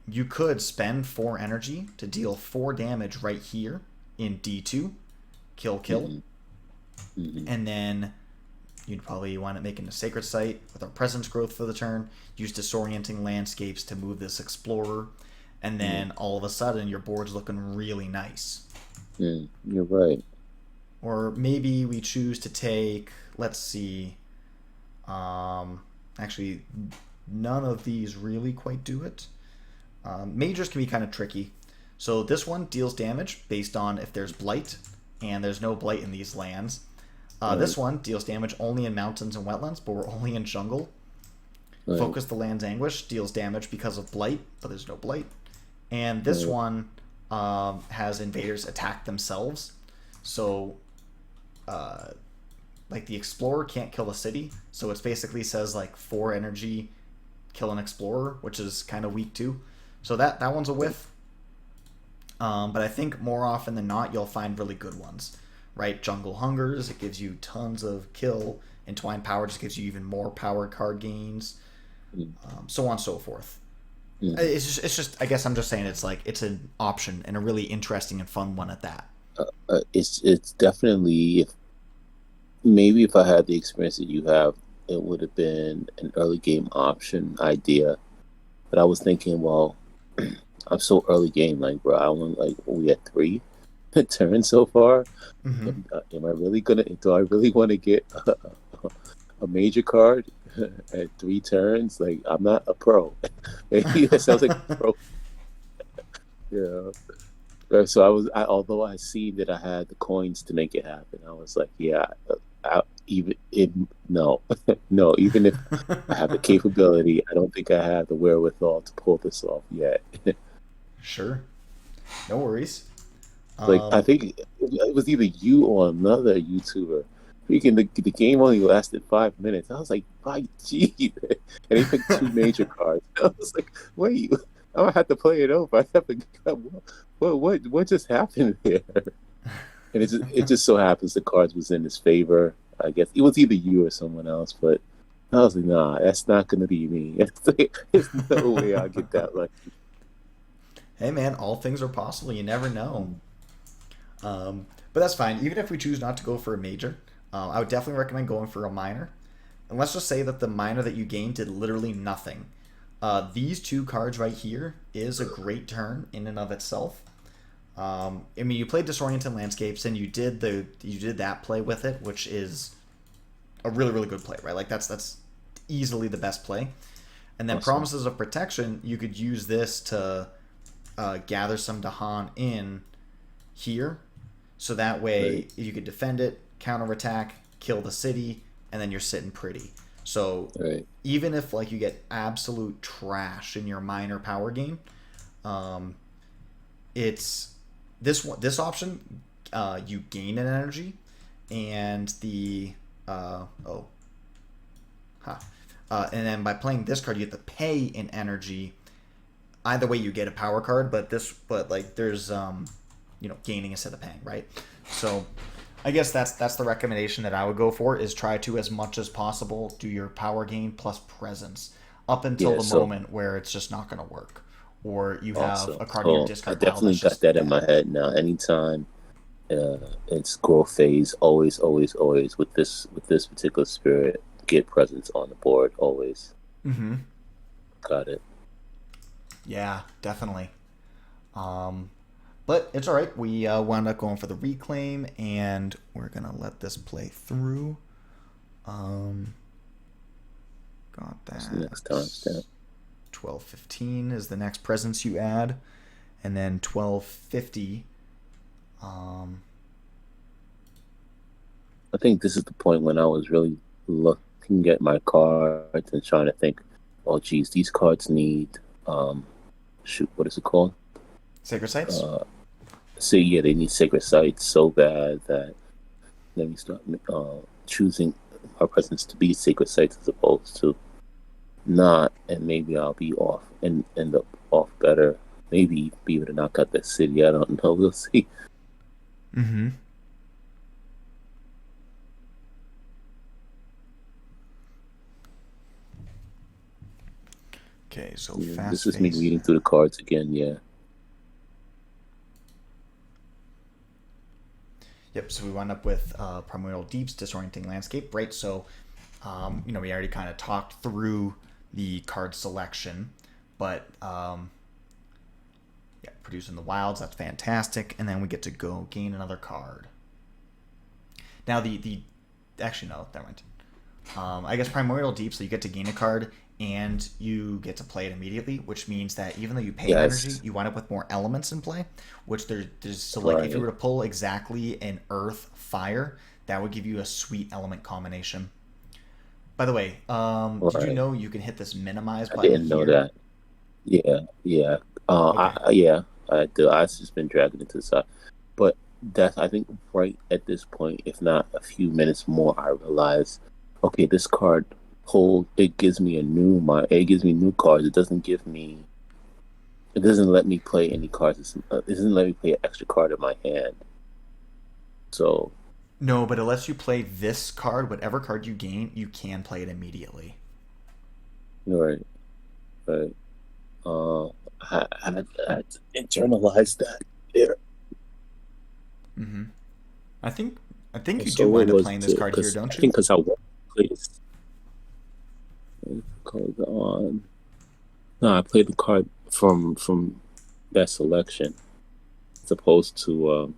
you could spend 4 energy to deal 4 damage right here in D2, kill, mm, mm, and then you'd probably wind up making a sacred site with our presence growth for the turn. Use disorienting landscapes to move this explorer, and mm, then all of a sudden your board's looking really nice. you're right. Or maybe we choose to take, let's see, um, actually, none of these really quite do it. Majors can be kind of tricky. So this one deals damage based on if there's blight, and there's no blight in these lands. Right, This one deals damage only in mountains and wetlands, but we're only in jungle. right, Focus the Land's Anguish deals damage because of blight, but there's no blight. And this right, one has invaders attack themselves. So uh, like the explorer can't kill a city, so it basically says like 4 energy kill an explorer, which is kind of weak too. So that one's a whiff. But I think more often than not you'll find really good ones, right? Jungle Hungers, it gives you tons of kill. Entwined Power just gives you even more power card gains, mm, so on and so forth. mm. It's just I guess I'm just saying it's like it's an option and a really interesting and fun one at that. It's definitely, if maybe if I had the experience that you have, it would have been an early game option idea. But I was thinking, well, I'm so early game, like bro, I only like we had 3 turns so far. Mm-hmm. Am I really gonna? Do I really want to get a major card at 3 turns? Like I'm not a pro. That sounds like a pro. Yeah. So although I see that I had the coins to make it happen, I was like, yeah, even if no, no, even if I have the capability, I don't think I have the wherewithal to pull this off yet. Sure, no worries. Like I Um, think it was either you or another YouTuber. Freaking the game only lasted 5 minutes. I was like, by gee, and they picked 2 major cards. I was like, wait, I don't have to play it over. I have to. What just happened there? And it just so happens the cards was in his favor. I guess it was either you or someone else, but I was like, nah, that's not gonna be me. There's no way I'll get that lucky. hey man, all things are possible. You never know. Mm, Um, But that's fine. Even if we choose not to go for a major, I would definitely recommend going for a minor. And let's just say that the minor that you gained did literally nothing. These two cards right here is a great turn in and of itself. I mean, you played Disoriented Landscapes and you did that play with it, which is a really really good play, right? Like that's easily the best play. And then Awesome. Promises of Protection, you could use this to gather some Dahan in here, so that Right. way you could defend it, counterattack, kill the city, and then you're sitting pretty. So Right. even if like you get absolute trash in your minor power game, um, it's this option. You gain an energy, and the oh huh. And then by playing this card, you get to pay in energy. Either way, you get a power card, but like there's gaining instead of paying, right? So I guess that's the recommendation that I would go for is try to as much as possible do your power gain plus presence up until Yeah. the So moment where it's just not going to work, or you have awesome. a card in your So I discard pile definitely that's got just that in my bad. head now. Anytime it's growth phase, always, always, always with this particular spirit, get presence on the board. Always Mm-hmm. got it. Yeah, definitely. Um, but it's all right. We wound up going for the reclaim, and we're gonna let this play through. Um, got What's the that. next timestamp? 12:15 is the next presence you add, and then 12:50. Um, I think this is the point when I was really looking at my cards and trying to think, oh, geez, these cards need, um, shoot, what is it called? Sacred sites. Uh, See, yeah, they need sacred sites so bad that let me start choosing my presence to be sacred sites as opposed to not, and maybe I'll be off and end up off better. Maybe be able to knock out that city. I don't know. We'll see. Mm-hmm. Okay, so Yeah, this fast is me face. reading through the cards again. Yeah, Yep. So we wound up with Primordial Deeps, Disorienting Landscape, right? So, we already kind of talked through the card selection, but yeah, producing the wilds, that's fantastic, and then we get to go gain another card. Now the actually no, never mind. I guess Primordial Deep, so you get to gain a card and you get to play it immediately, which means that even though you pay an energy, yes, you wind up with more elements in play. Which there's so like if you were right, to pull exactly an Earth Fire, that would give you a sweet element combination. By the way, did you right. know you can hit this minimize I button didn't know here? that. Yeah, yeah. Okay. Yeah. I do. I just been dragging it to the side, but that's I think right at this point, if not a few minutes more, I realize, okay, this card pulled. It gives me a new my. It gives me new cards. It doesn't give me. It doesn't let me play any cards. It doesn't let me play an extra card in my hand. So No, but it lets you play this card. Whatever card you gain, you can play it immediately. right, right. Uh, I had to internalize that there. Mm-hmm. I think I think you So do what wind up was playing this it? card here, Because I don't you? think because I work place called on. No, I played the card from that selection as opposed to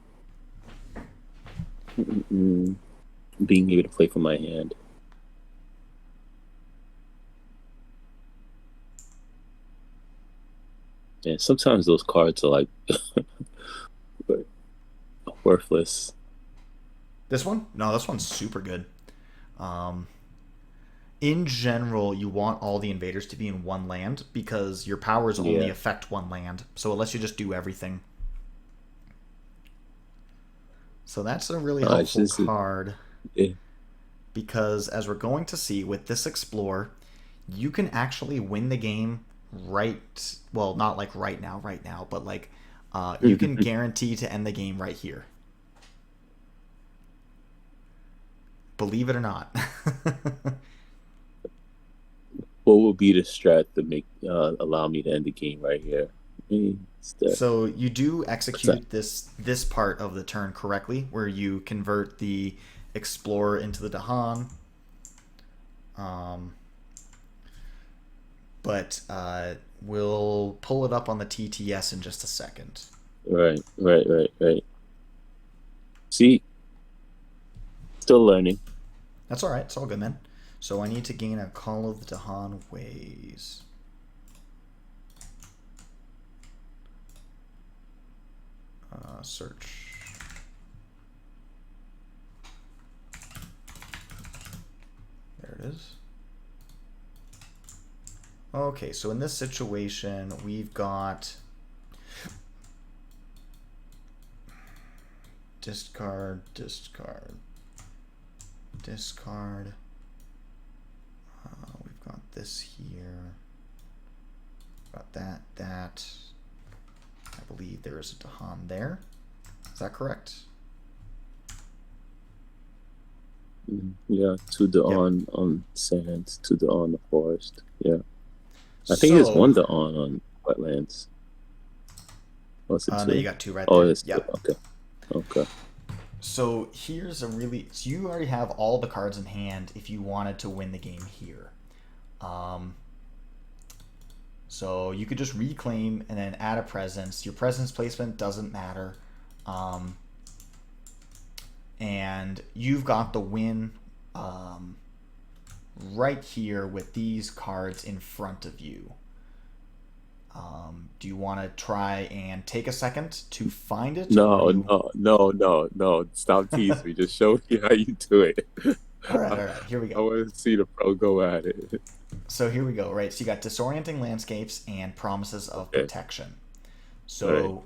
mm, being able to play from my hand. And sometimes those cards are like worthless. This one? No, this one's super good. Um, in general, you want all the invaders to be in one land because your powers only Yeah, affect one land. So it lets you just do everything. So that's a really it's helpful just card it, because as we're going to see with this Explore, you can actually win the game right. Well, not like right now, but like you can guarantee to end the game right here. Believe it or not. what would be the strat to make allow me to end the game right here? It's that. So you do What's that? execute this part of the turn correctly, where you convert the explorer into the Dahan. Um, but we'll pull it up on the TTS in just a second. Right. See, still learning. That's all right. It's all good, man. So I need to gain a Call of the Dahan ways. Search. There it is. Okay, so in this situation, we've got discard, discard, discard. We've got this here. Got that. I believe there is a Dahan there. Is that correct? Yeah, to the Yep. on sands, to the on the forest. Yeah, I think there's So, one the on wetlands. What's it no, you two? got two right Oh, there. it's two. Yep. Okay. So here's a really. So you already have all the cards in hand if you wanted to win the game here. Um, so you could just reclaim and then add a presence. Your presence placement doesn't matter. Um, and you've got the win um, right here with these cards in front of you. Do you want to try and take a second to find it, or do No, you? no, no, no, no. Stop teasing me. Just show me how you do it. I, All right. Here we I go. want to see the pro go at it. So here we go. Right. So you got disorienting landscapes and promises of Okay. protection. Right. So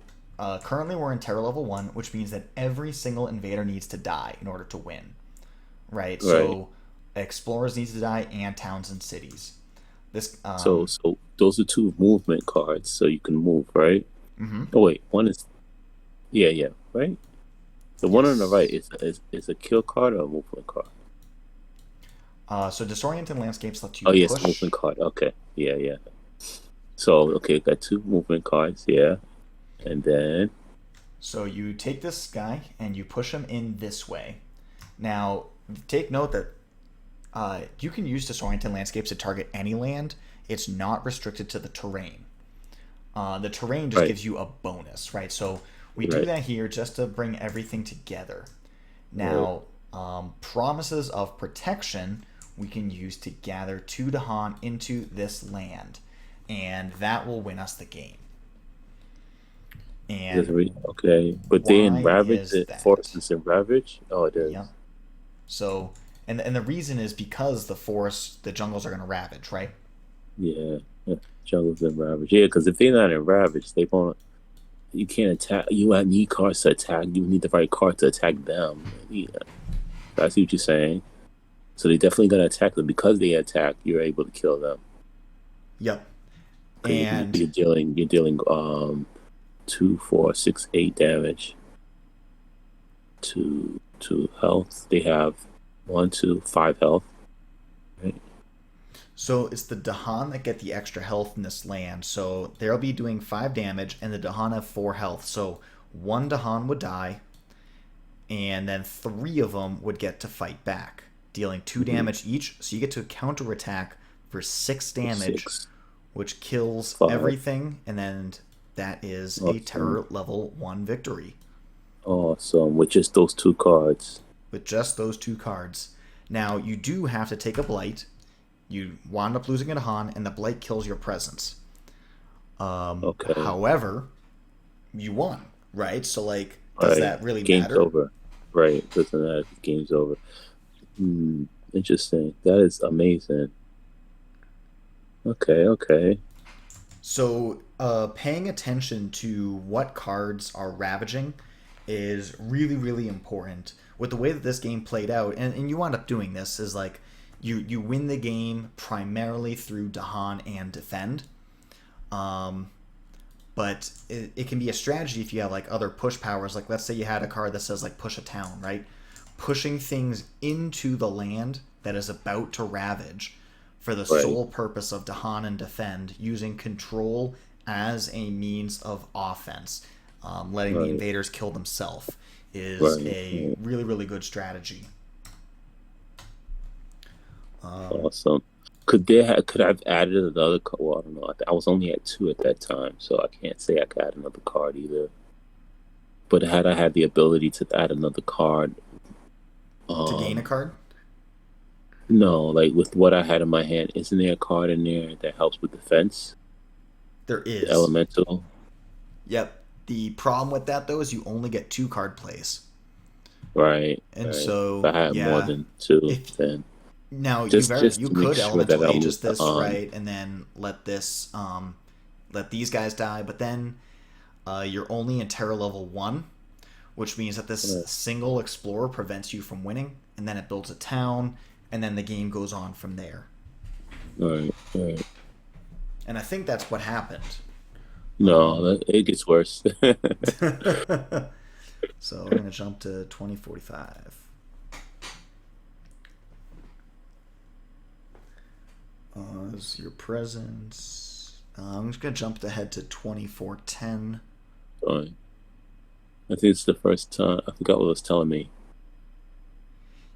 currently we're in terror level 1, which means that every single invader needs to die in order to win. Right. Right. So explorers needs to die and towns and cities. This So those are two movement cards, so you can move, right? mhm. Oh wait, one is yeah, right. The one on the right Yes. is a kill card or a movement card? So disorienting landscapes lets you Oh yes, push. movement card. Okay, yeah. So okay, got two movement cards, yeah, and then So you take this guy and you push him in this way. Now, take note that you can use disorienting landscapes to target any land. It's not restricted to the terrain. The terrain just right, gives you a bonus, right? So we do right, that here just to bring everything together. right. Now, promises of protection we can use to gather two Dahan into this land, and that will win us the game. And Okay, but they in why Ravage, is the that? forest is in Ravage. Oh, it Yep. is. So, and the reason is because the forests, the jungles are going to ravage, right? Yeah. Jungle's in Ravage. Yeah, because if they're not in Ravage, they won't. You can't attack. You need cards to attack. You need the right card to attack them. Yeah, I see what you're saying. So they definitely gonna attack them because they attack. You're able to kill them Yep. because And you're dealing 2, 4, 6, 8 damage to health. They have 1, 2, 5 health. Right. so it's the Dahan that get the extra health in this land. So they'll be doing 5 damage, and the Dahan have 4 health. So one Dahan would die, and then 3 of them would get to fight back, dealing 2 Mm-hmm. damage each. So you get to counterattack for 6 damage, 6, which kills 5. everything, and then that is a Awesome. terror level 1 victory Awesome. With just those two cards. with just those 2 cards. Now you do have to take a blight. You wound up losing a Dahan, and the blight kills your presence. Okay. However, you won, right? So like, All does right. that really Game's matter? over. Right. Doesn't matter. Game's over. Hmm. Interesting. That is amazing. Okay. So paying attention to what cards are ravaging is really really important. With the way that this game played out, and you wound up doing this is like you win the game primarily through Dahan and defend. Um, but it can be a strategy if you have like other push powers. Like let's say you had a card that says like push a town, right? Pushing things into the land that is about to ravage for the Right. sole purpose of Dahan and defend, using control as a means of offense. Letting the Right. invaders kill themselves is Right. a Right. really, really good strategy. Awesome. Could I've added another card? Well, I don't know. I was only at two at that time, so I can't say I could add another card either. But had I had the ability to add another card, To gain a um, card, no, like with what I had in my hand, isn't there a card in there that helps with defense? there The is. elemental. Yep. The problem with that, though, is you only get two card plays. Right. And Right. If so, I had more yeah, than two, if then now just you to make could sure that elemental I move aegis the this, on. right, and then let these guys die, but then you're only in terror level 1, which means that this Right. single explorer prevents you from winning, and then it builds a town, and then the game goes on from there. Right. Right. And I think that's what happened. No, it gets worse. So we're gonna jump to 2045. Is your presence? I'm just gonna jump ahead to 2410. Fine. I think it's the first time. I forgot what it was telling me.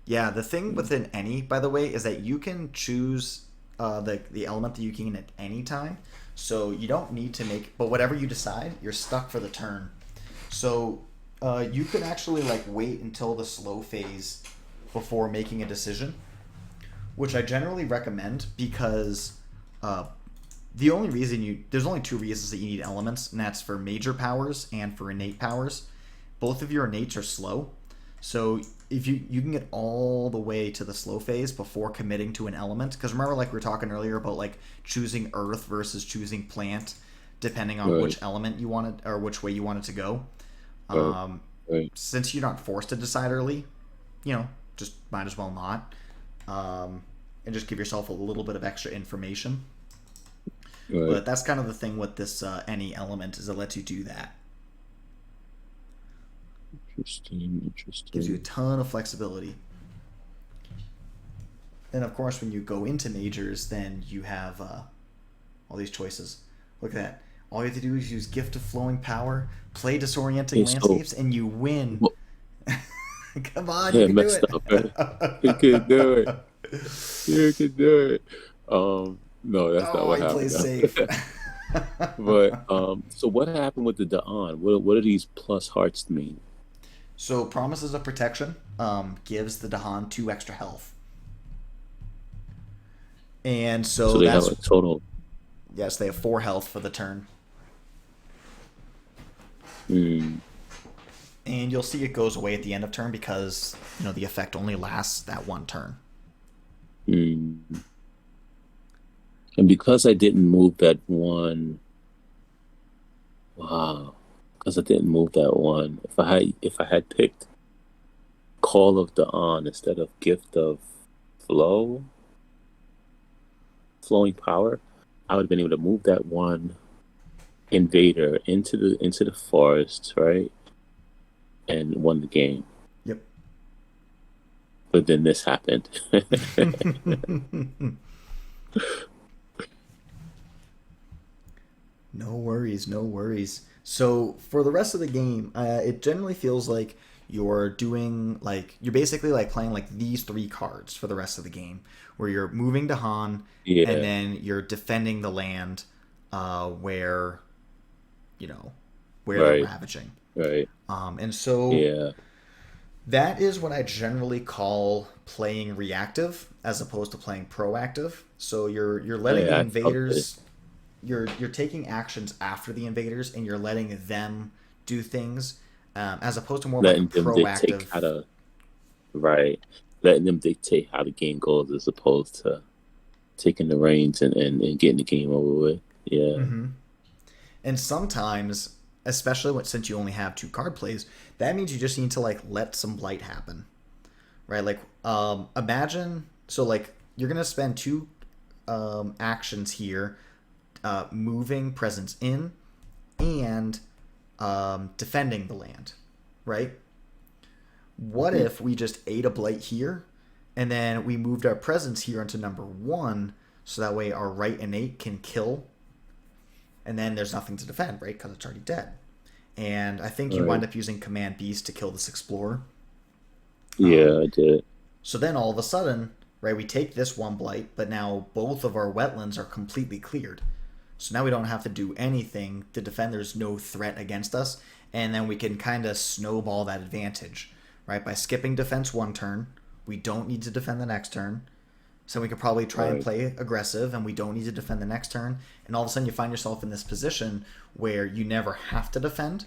Yeah, the thing within any, by the way, is that you can choose the element that you can at any time. So you don't need to make, but whatever you decide, you're stuck for the turn. So you could actually like wait until the slow phase before making a decision, which I generally recommend because uh, the only reason there's only two reasons that you need elements, and that's for major powers and for innate powers. Both of your innates are slow, so if you can get all the way to the slow phase before committing to an element, because remember, like we were talking earlier about like choosing earth versus choosing plant, depending on Right. which element you wanted or which way you wanted to go. Right. Um, Right. since you're not forced to decide early, just might as well not, and just give yourself a little bit of extra information. Right. But that's kind of the thing with this any element is it lets you do that. Interesting. Gives you a Interesting. ton of flexibility. And of course, when you go into majors, then you have all these choices. Look at that. All you have to do is use Gift of Flowing Power, play Disorienting Okay, so Landscapes, and you win. well, Come on, you yeah, can do messed it. up, right? You can do it. You can do it. No, that's not Oh, what he plays happened. safe. But so what happened with the Da'an? What do these plus hearts mean? So, Promises of Protection gives the Dahan 2 extra health. And So so they have that's, a total. yes, they have 4 health for the turn. Mm, And you'll see it goes away at the end of turn because, the effect only lasts that one turn. mm. And because I didn't move that one, wow. Because I didn't move that one. If I had picked Call of Da'an instead of Gift of Flow, Flowing Power, I would have been able to move that one invader into the forest, right? And won the game. Yep. But then this happened. No worries, no worries. So for the rest of the game, it generally feels like you're basically like playing like these three cards for the rest of the game, where you're moving to Han, and Yeah, then you're defending the land, where you know where they're right, ravaging. right. And so Yeah, that is what I generally call playing reactive as opposed to playing proactive. So you're letting the yeah, I felt it. invaders you're taking actions after the invaders and you're letting them do things as opposed to more of like a Letting them dictate proactive. how to, right, letting them dictate how the game goes as opposed to taking the reins and getting the game over with. Yeah, And sometimes, especially since you only have two card plays, that means you just need to like let some blight happen, right? Like imagine so like you're gonna spend two actions here, moving presence in and defending the land, right? What mm, if we just ate a blight here and then we moved our presence here into number 1 so that way our right innate can kill and then there's nothing to defend, right? Because it's already dead. And I think you wind Right. up using Command Beast to kill this explorer. Um, Yeah, I did. so then all of a sudden, right, we take this one blight, but now both of our wetlands are completely cleared. So now we don't have to do anything to defend. There's no threat against us. And then we can kind of snowball that advantage, right? By skipping defense one turn, we don't need to defend the next turn. So we could probably try and Right. play aggressive, and we don't need to defend the next turn. And all of a sudden, you find yourself in this position where you never have to defend.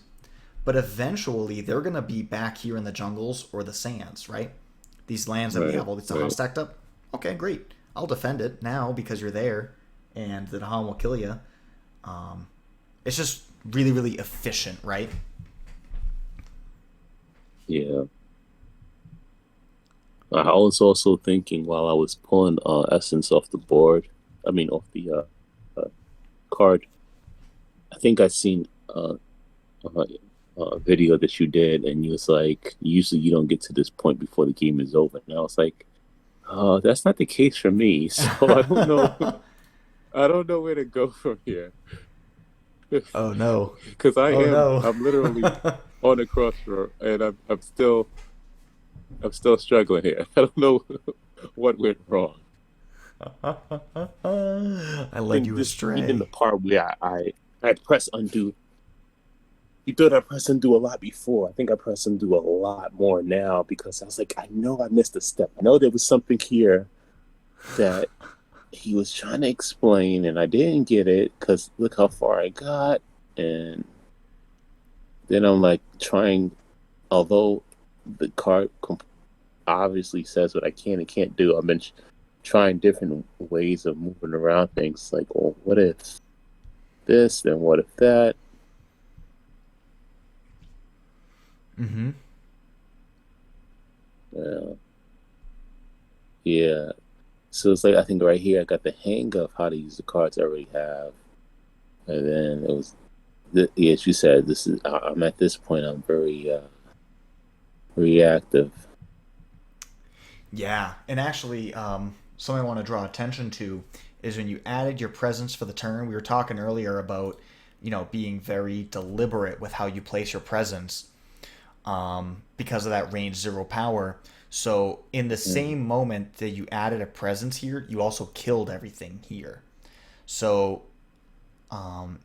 But eventually, they're going to be back here in the jungles or the sands, right? These lands that we Right. have all these Dahan Right. stacked up. Okay, great. I'll defend it now because you're there, and the Dahan will kill you. It's just really, really efficient, right? Yeah. I was also thinking while I was pulling essence off the board. I mean, off the uh, card. I think I seen a video that you did, and you was like, usually you don't get to this point before the game is over. And I was like, that's not the case for me. So I don't know. I don't know where to go from here Oh no. because Oh no. I'm literally on a crossroad, and I'm still struggling here. I don't know what went wrong. I I led think you this even the astray. part where I press undo. You thought I press undo a lot before. I think I press undo a lot more now because I was like, I know I missed a step. I know there was something here that he was trying to explain, and I didn't get it because look how far I got. And then I'm like trying, although the card obviously says what I can and can't do. I've been trying different ways of moving around things. Like, well, what if this? Then what if that? Mm-hmm. Uh, yeah. So it's like I think right here I got the hang of how to use the cards I already have, and then it was, as you said, this is I'm at this point. I'm very reactive. Yeah, and actually, something I want to draw attention to is when you added your presence for the turn. We were talking earlier about, being very deliberate with how you place your presence, because of that range zero power. So in the Mm. same moment that you added a presence here, you also killed everything here. So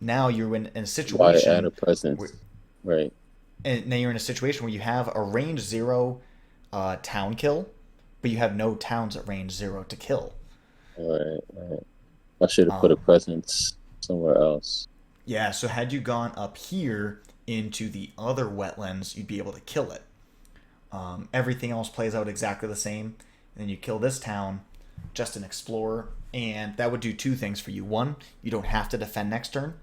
now you're in a Why add situation a where, presence? Right, and now you're in a situation where you have a range zero town kill, but you have no towns at range zero to kill. right, right. I should have put a Um, presence somewhere else. yeah, so had you gone up here into the other wetlands, you'd be able to kill it. Everything else plays out exactly the same. And then you kill this town, just an explorer, and that would do two things for you. One, you don't have to defend next turn,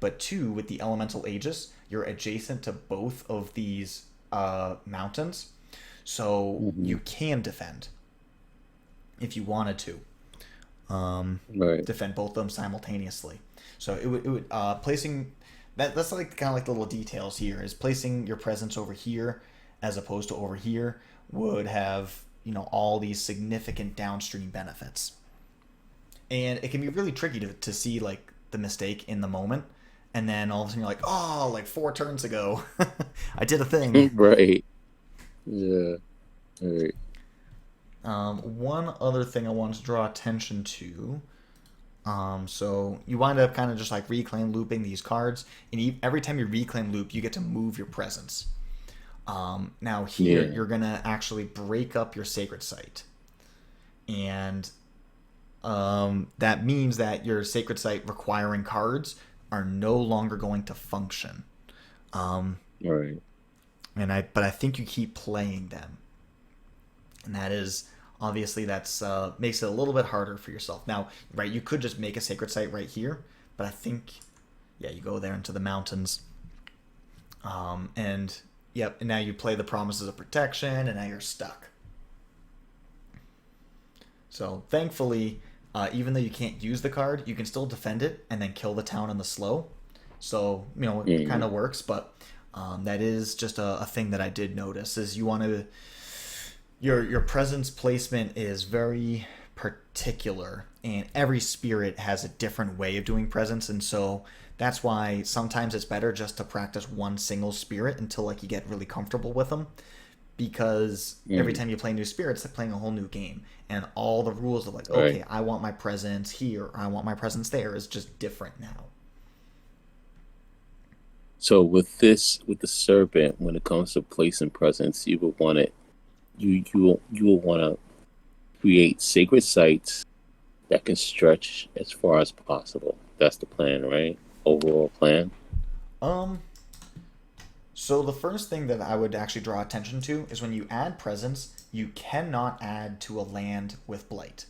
but two, with the elemental aegis, you're adjacent to both of these mountains, so Hmm. you can defend if you wanted to. Right, Defend both of them simultaneously. So it would placing that's like kind of like the little details here is placing your presence over here as opposed to over here would have all these significant downstream benefits, and it can be really tricky to see like the mistake in the moment, and then all of a sudden you're like, oh, like 4 turns ago, I did a thing. right. Yeah, right. One other thing I wanted to draw attention to. So you wind up kind of just like reclaim looping these cards, and every time you reclaim loop, you get to move your presence. Now here, Yeah, you're gonna actually break up your sacred site, and that means that your sacred site requiring cards are no longer going to function. Um, right. but I think you keep playing them, and that is obviously that's makes it a little bit harder for yourself. Now, right, you could just make a sacred site right here, but I think yeah, you go there into the mountains, and yep, and now you play the promises of protection, and now you're stuck. So thankfully, even though you can't use the card, you can still defend it and then kill the town in the slow. So it kind Hmm. of works, but that is just a thing that I did notice is you want to your presence placement is very particular, and every spirit has a different way of doing presence, and so That's why sometimes it's better just to practice one single spirit until like you get really comfortable with them, because every Mm, time you play new spirits, they're playing a whole new game, and all the rules of like, right. okay, I want my presence here, or I want my presence there, is just different now. So with the serpent, when it comes to placing presents, you would want it. You will want to create sacred sites that can stretch as far as possible. That's the plan, right? Overall plan. Um, so the first thing that I would actually draw attention to is when you add presence, you cannot add to a land with blight.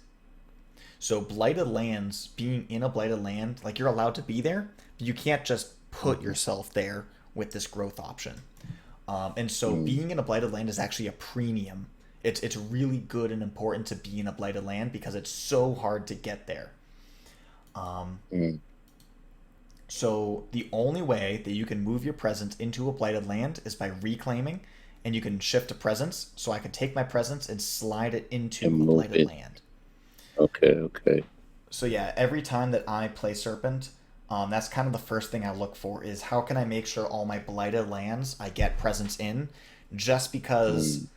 So blighted lands, being in a blighted land, like you're allowed to be there, but you can't just put Mm-hmm. yourself there with this growth option. And so Mm, being in a blighted land is actually a premium. It's really good and important to be in a blighted land because it's so hard to get there. Um, mm, so the only way that you can move your presence into a blighted land is by reclaiming, and you can shift to presence. So I can take my presence and slide it into and a move blighted it. land. Okay, okay. So yeah, every time that I play Serpent, that's kind of the first thing I look for is how can I make sure all my blighted lands I get presence in, just because Mm,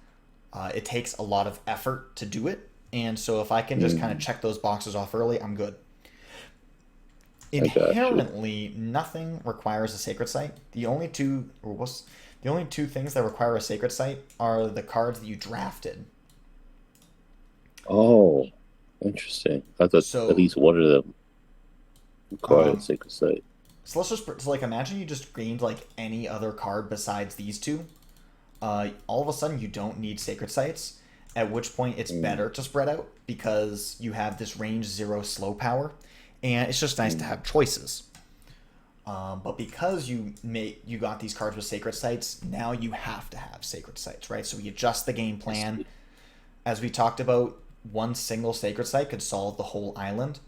it takes a lot of effort to do it. And so if I can just kind of mm, check those boxes off early, I'm good. I got you. Inherently, nothing requires a sacred site. The only two things that require a sacred site are the cards that you drafted. Oh, interesting. I thought at So, least one of them required a um, sacred site. so let's just so like imagine you just gained like any other card besides these two. All of a sudden you don't need sacred sites. At which point it's Mm, better to spread out because you have this range zero slow power, and it's just nice to mm, have choices. But because you got these cards with sacred sites, now you have to have sacred sites, right? So we adjust the game I plan. see. As we talked about, one single sacred site could solve the whole island.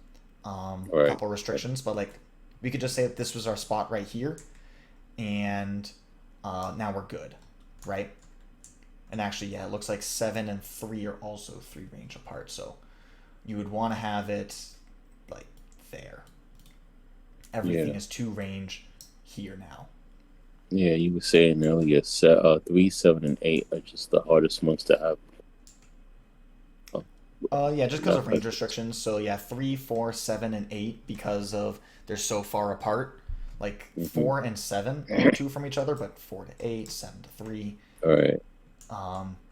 All right. Couple restrictions, but like we could just say that this was our spot right here, and now we're good, right? And actually, yeah, it looks like 7 and 3 are also 3 range apart. So you would want to have it like there. Everything Yeah. is 2 range here now. Yeah, you were saying earlier, 3, 7, and 8 are just the hardest ones to have. Oh, Yeah, just because not of range presence. restrictions. So yeah, 3, 4, 7, and 8 because of they're so far apart. Like Mm-hmm. 4 and 7 are 2 from each other, but 4 to 8, 7 to 3. All right.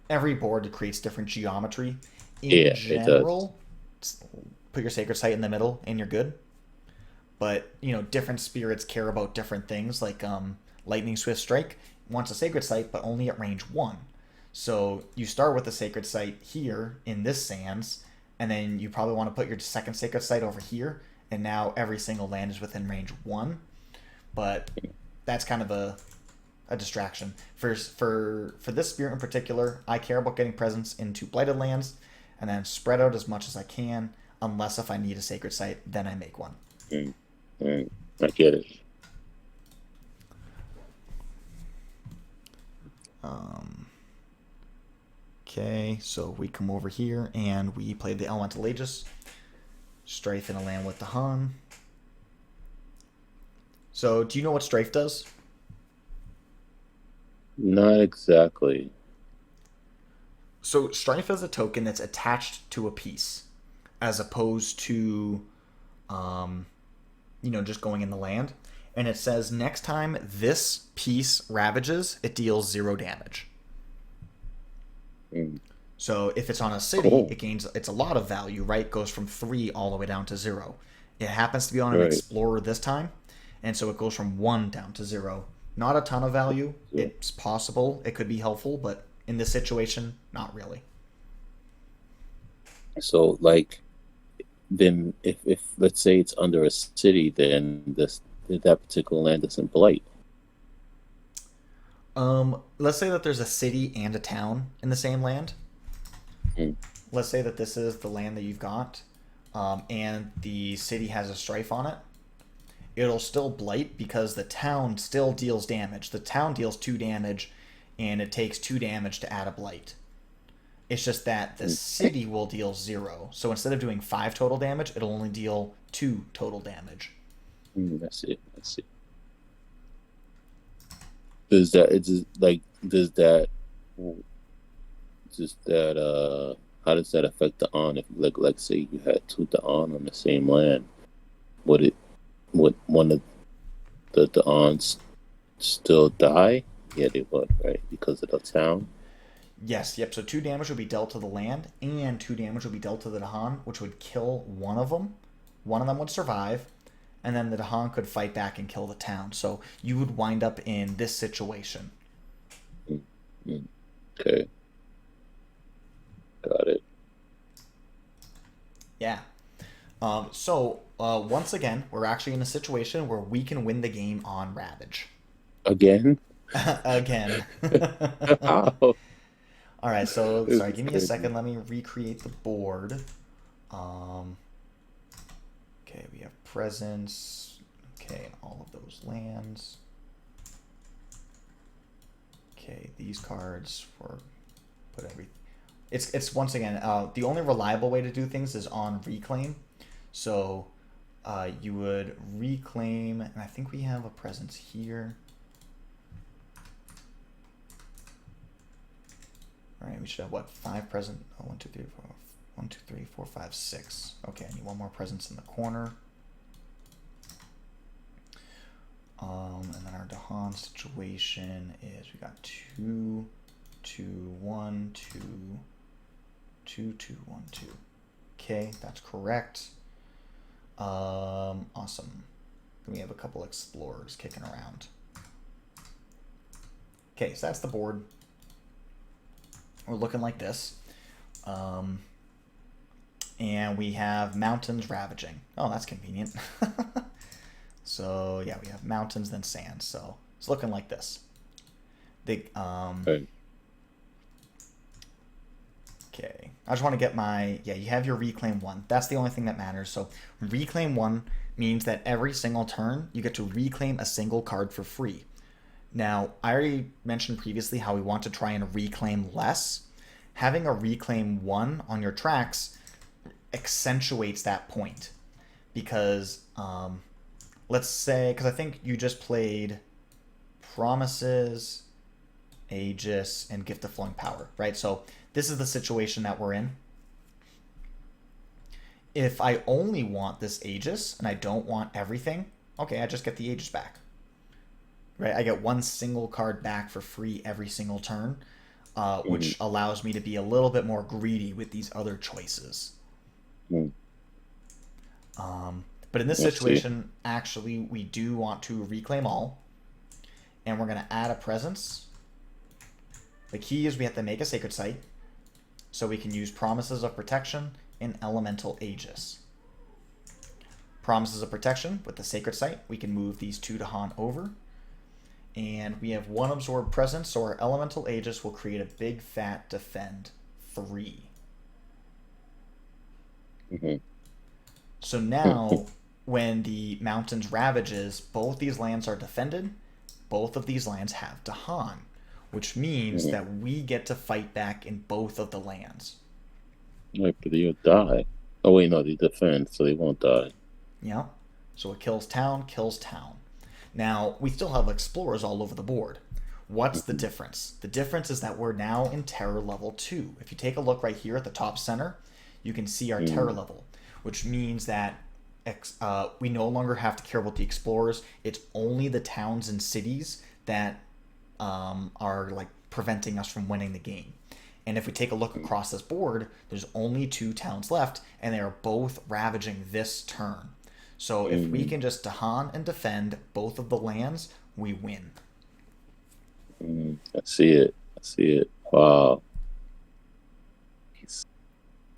Every board creates different geometry. In Yeah, it does. general, put your sacred site in the middle and you're good. But different spirits care about different things. Like lightning swift strike wants a sacred site, but only at range 1. So you start with the sacred site here in this sands, and then you probably want to put your second sacred site over here, and now every single land is within range 1. But that's kind of a distraction. For this spirit in particular, I care about getting presence into blighted lands, and then spread out as much as I can. Unless if I need a sacred site, then I make one. Mm, mm, I get it. Um, okay, so we come over here and we play the Elemental Aegis. Strife in a land with the Han. So, do you know what Strife does? Not exactly. So, Strife is a token that's attached to a piece, as opposed to, um, just going in the land. And it says next time this piece ravages, it deals 0 damage. Mm, So if it's on a city, cool. it's a lot of value, right? It goes from 3 all the way down to 0. It happens to be on All an right. explorer this time, and so it goes from 1 down to 0. Not a ton of value. So, It's possible it could be helpful, but in this situation, not really. so like, then if let's say it's under a city, then this that particular land doesn't blight. Let's say that there's a city and a town in the same land. Mm, Let's say that this is the land that you've got, and the city has a strife on it. It'll still blight because the town still deals damage. The town deals 2 damage, and it takes 2 damage to add a blight. It's just that the mm, city will deal 0. So instead of doing 5 total damage, it'll only deal 2 total damage. I see. I see. Does that it's just like does that how does that affect the on if like say you had two the on the same land? Would it would one of the ons still die? Yeah, they would, right? Because of the town. Yes, yep. So 2 damage would be dealt to the land, and 2 damage would be dealt to the Dahan, which would kill one of them. One of them would survive, and then the Dahan could fight back and kill the town. So you would wind up in this situation. Mm, mm. Okay, got it. Yeah. Once again, we're actually in a situation where we can win the game on Ravage. Again? Again. How? All right, so This sorry, is give me a crazy. second. Let me recreate the board. Um, okay, we have presence. Okay, and all of those lands. Okay, these cards for put every. It's once again the only reliable way to do things is on reclaim. So you would reclaim, and I think we have a presence here. All right, we should have what, 5 present? Oh, 1, 2, 3, 4. 1, 2, 3, 4, 5, 6. Okay, I need one more presence in the corner. And then our Dahan situation is we got 2, 2, 1, 2, 2, 2, 1, 2. Okay, that's correct. Awesome. Then we have a couple explorers kicking around. Okay, so that's the board. We're looking like this. And we have mountains ravaging. Oh, that's convenient. So yeah, we have mountains then sand. So it's looking like this. The Right. Okay. I just want to get my yeah. You have your reclaim one. That's the only thing that matters. So reclaim one means that every single turn you get to reclaim a single card for free. Now, I already mentioned previously how we want to try and reclaim less. Having a reclaim one on your tracks accentuates that point because let's say because I think you just played Promises, Aegis, and Gift of Flowing Power, right? So this is the situation that we're in. If I only want this Aegis and I don't want everything, okay, I just get the Aegis back, right? I get one single card back for free every single turn, Mm, which allows me to be a little bit more greedy with these other choices. mm. But in this I see. situation, actually, we do want to reclaim all, and we're going to add a presence. The key is we have to make a sacred site, so we can use Promises of Protection in Elemental Aegis. Promises of Protection with the sacred site, we can move these two to Han over, and we have one absorbed presence, so our Elemental Aegis will create a big fat defend 3. Mm-hmm. So now, when the mountains ravages, both these lands are defended. Both of these lands have Dahan, which means Mm-hmm. that we get to fight back in both of the lands. Right, but you'll die. Oh wait, no, they defend, so they won't die. Yeah? So it kills town, kills town. Now, we still have explorers all over the board. What's the Mm-hmm. difference? The difference is that we're now in terror level 2. If you take a look right here at the top center, you can see our terror Mm-hmm. level, which means that we no longer have to care about the explorers. It's only the towns and cities that are like preventing us from winning the game. And if we take a look across this board, there's only 2 towns left, and they are both ravaging this turn. So if we Mm-hmm. can just Dahan and defend both of the lands, we win. Mm-hmm. I see it. I see it. Wow,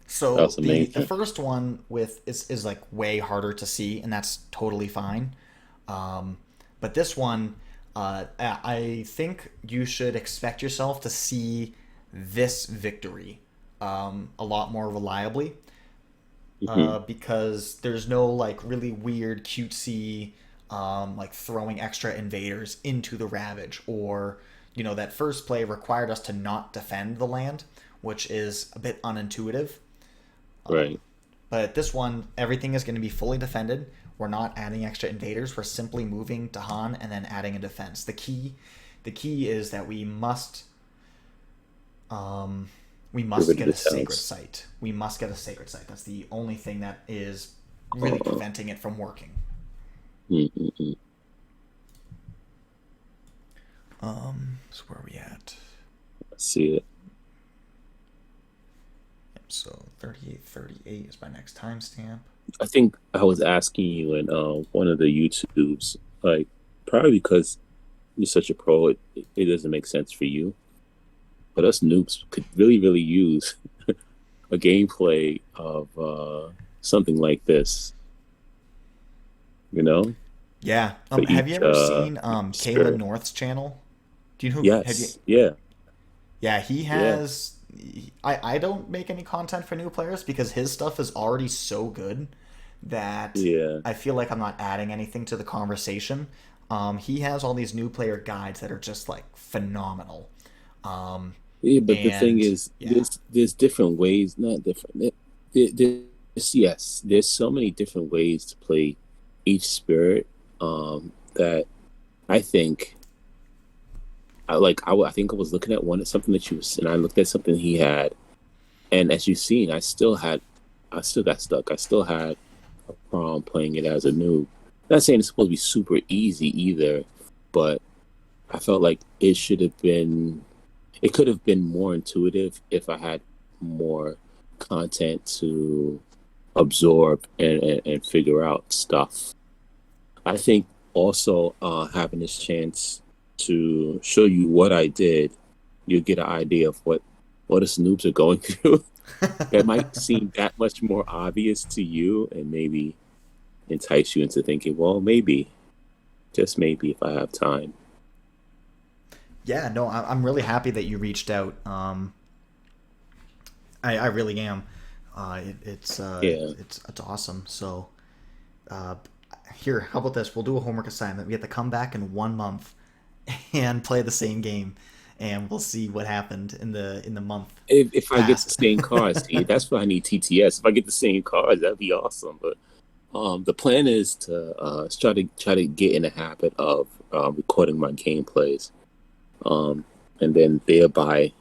So that's the amazing. first one with is like way harder to see, and that's totally fine. But this one, I think you should expect yourself to see this victory a lot more reliably Mm-hmm. because there's no like really weird cutesy like throwing extra invaders into the ravage or that first play required us to not defend the land, which is a bit unintuitive. Right. But this one, everything is going to be fully defended. We're not adding extra invaders. We're simply moving to Han and then adding a defense. The key is that we Get must rid of get the a sacred towns. site. We must get a sacred site. That's the only thing that is really Uh, preventing it from working. mm. So where are we at? I see it. Yep, so 3838 is my next timestamp. I think I was asking you in one of the YouTubes, like probably because you're such a pro, it doesn't make sense for you. But us noobs could really, really use a gameplay of something like this, you know, Yeah. for Have you each ever seen Kayla spirit. North's channel? Do you know who have you Yes, yeah, Yeah, he yeah, has. I don't make any content for new players because his stuff is already so good that yeah, I feel like I'm not adding anything to the conversation. He has all these new player guides that are just like phenomenal. Um, yeah. But the thing and is, yeah, there's different ways, not different. There's yes, there's so many different ways to play each spirit. That I think I think I was looking at one something that you was, and I looked at something he had, and as you've seen, I still got stuck. I still had a problem playing it as a noob. Not saying it's supposed to be super easy either, but I felt like it could have been more intuitive if I had more content to absorb and figure out stuff. I think also having this chance to show you what I did, you'll get an idea of what us noobs are going through. That might seem that much more obvious to you, and maybe entice you into thinking, well, maybe, just maybe, if I have time. yeah. No, I'm really happy that you reached out. I really am. Yeah, It's awesome. So uh, here, how about this? We'll do a homework assignment. We have to come back in 1 month and play the same game, and we'll see what happened in the month if I get the past. same cards, see, that's why I need TTS. If I get the same cards, that'd be awesome. But the plan is to try to get in the habit of recording my gameplays, and then thereby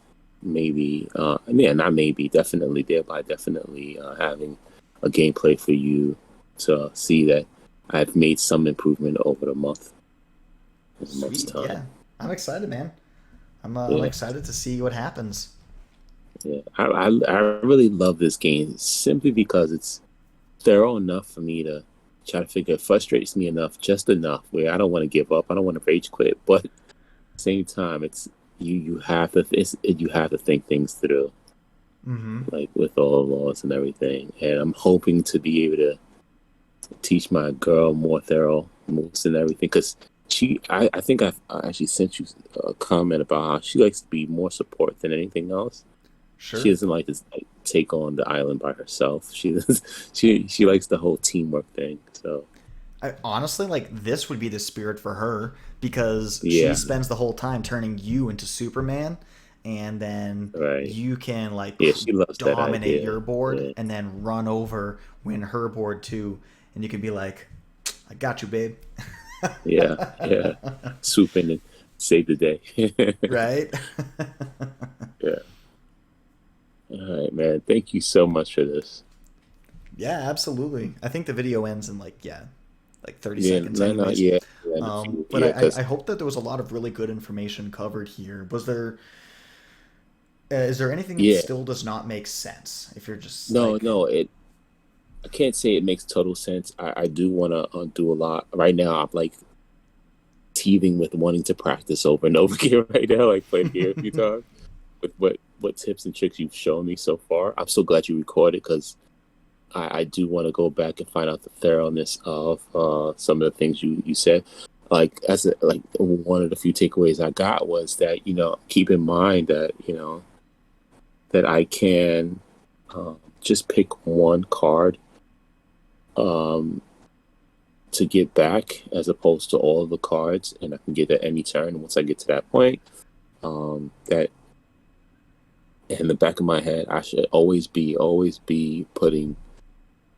maybe yeah, not maybe, definitely, thereby definitely having a gameplay for you to see that I've made some improvement over the month's Sweet, time. yeah. I'm excited, man. I'm Yeah, excited to see what happens. yeah. I really love this game simply because it's thorough enough for me to try to figure. It frustrates me enough, just enough where I don't want to give up. I don't want to rage quit, but at the same time, it's you have to think things through, Mm-hmm. like with all the laws and everything. And I'm hoping to be able to teach my girl more thorough moves and everything because I think I actually sent you a comment about how she likes to be more support than anything else. She Sure. doesn't like to like, take on the island by herself. She likes the whole teamwork thing. So I, honestly, like this would be the spirit for her because she yeah, spends the whole time turning you into Superman, and then right. you can like Yeah, she loves that dominate idea. your board Yeah, and then run over, win her board too, and you can be like, "I got you, babe." yeah, yeah. Swoop in and save the day. Right? Yeah. All right, man. Thank you so much for this. Yeah, absolutely. I think the video ends in like yeah, like 30 Yeah, seconds no, no, anyways. yeah, yeah, and a few, But yeah, because I hope that there was a lot of really good information covered here. Was there is there anything that yeah, still does not make sense if you're just no, like no. I can't say it makes total sense. I do want to do a lot right now. I'm like teething with wanting to practice over and over again right now. Like played here a few times with what tips and tricks you've shown me so far. I'm so glad you recorded because I do want to go back and find out the thoroughness of some of the things you said. Like like one of the few takeaways I got was that keep in mind that that I can just pick one card um, to get back as opposed to all of the cards, and I can get at any turn. Once I get to that point, that in the back of my head, I should always be putting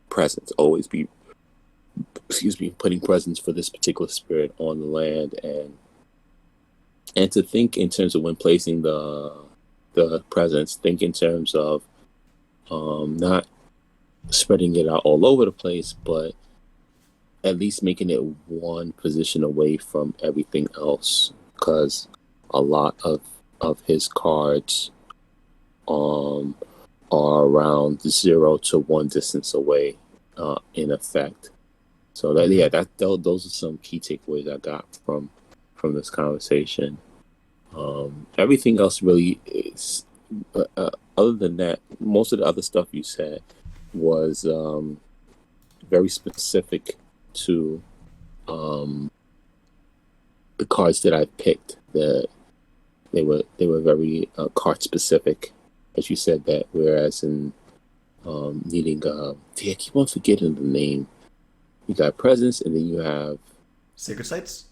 presents, always be excuse me, putting presence for this particular spirit on the land, and to think in terms of when placing the presence, think in terms of not spreading it out all over the place, but at least making it one position away from everything else, because a lot of his cards um are around 0 to 1 distance away in effect. So that Mm-hmm. yeah, those are some key takeaways I got from this conversation. Everything else really is, other than that, most of the other stuff you said was very specific to um, the cards that I picked. They were very card specific, as you said that. Whereas in needing, I keep on forgetting the name. You got presence, and then you have Sacred sites?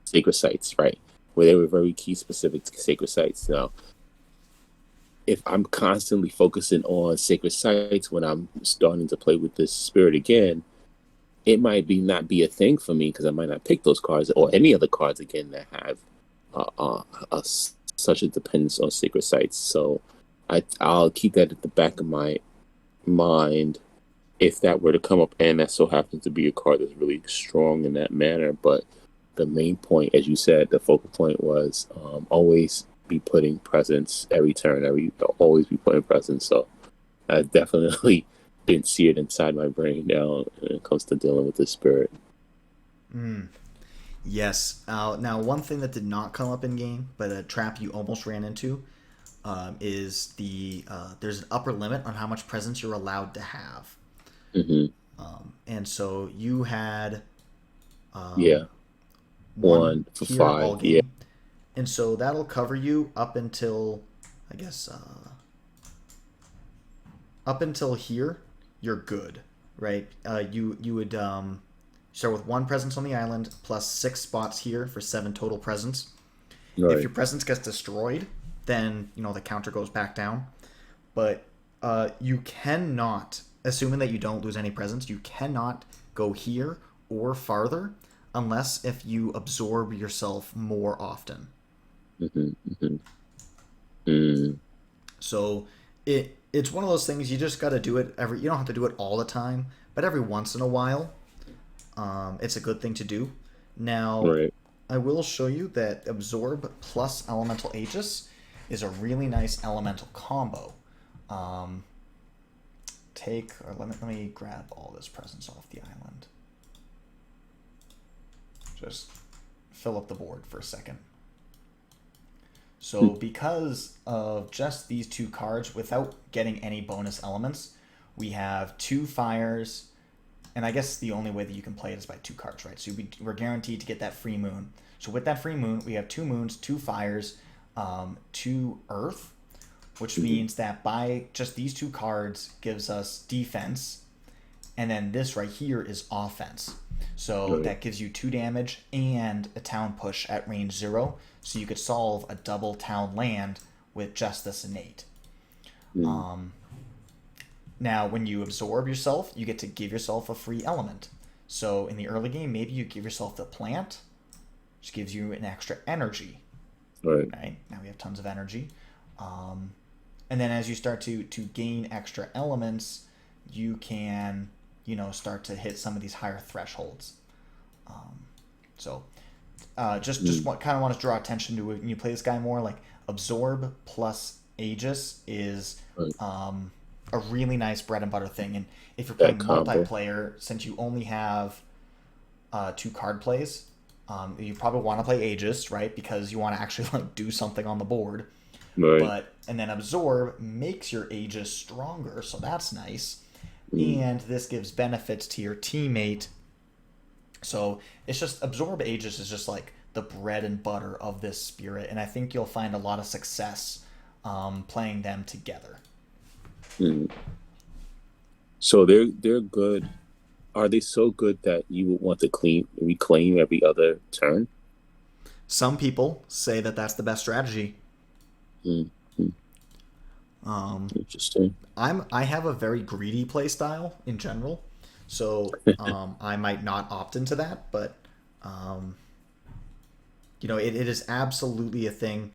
sacred sites, right? Where they were very key specific to sacred sites. Now, if I'm constantly focusing on sacred sites when I'm starting to play with this spirit again, it might be not be a thing for me because I might not pick those cards or any other cards again that have uh, uh, such a dependence on sacred sites. So I'll keep that at the back of my mind if that were to come up, and that so happens to be a card that's really strong in that manner. But the main point, as you said, the focal point was always be putting presence every turn, always be putting presence. So I definitely didn't see it inside my brain now when it comes to dealing with this spirit. Mm. Yes. Now, one thing that did not come up in game, but a trap you almost ran into, is there's an upper limit on how much presence you're allowed to have. Hmm. And so you had Yeah, one 1 for here all 5. Yeah, game, and so that'll cover you up until, I guess, up until here. You're good, right? You would start with one presence on the island plus 6 spots here for 7 total presence. If right. your presence gets destroyed, then the counter goes back down. But you cannot, assuming that you don't lose any presence, you cannot go here or farther unless if you absorb yourself more often. Hmm. Hmm. Mm. So it's one of those things you just got to do it every. You don't have to do it all the time, but every once in a while, it's a good thing to do. Now, Right. I will show you that absorb plus elemental aegis is a really nice elemental combo. Um, let me grab all this presence off the island. Just fill up the board for a second. So because of just these 2 cards, without getting any bonus elements, we have 2 fires, and I guess the only way that you can play it is by 2 cards, right? So we're guaranteed to get that free moon. So with that free moon, we have 2 moons, 2 fires, 2 earth, which Hmm. means that by just these 2 cards gives us defense, and then this right here is offense. So Right. that gives you 2 damage and a town push at range 0. So you could solve a double town land with just this innate. Mm. Now, when you absorb yourself, you get to give yourself a free element. So in the early game, maybe you give yourself the plant, which gives you an extra energy. Right. Right now we have tons of energy, and then as you start to gain extra elements, you can start to hit some of these higher thresholds. So just Mm. kind of want to draw attention to it when you play this guy more. Like absorb plus Aegis is Right. a really nice bread and butter thing. And if you're That playing combo. multiplayer, since you only have 2 card plays, you probably want to play Aegis, right? Because you want to actually like do something on the board. Right. But and then absorb makes your Aegis stronger, so that's nice. Mm. And this gives benefits to your teammate. So it's just absorb Aegis is just like the bread and butter of this spirit, and I think you'll find a lot of success playing them together. Mm. So they're good. Are they so good that you would want to reclaim every other turn? Some people say that that's the best strategy. Mm. Mm. Um, Interesting. I have a very greedy play style in general. So I might not opt into that, but it is absolutely a thing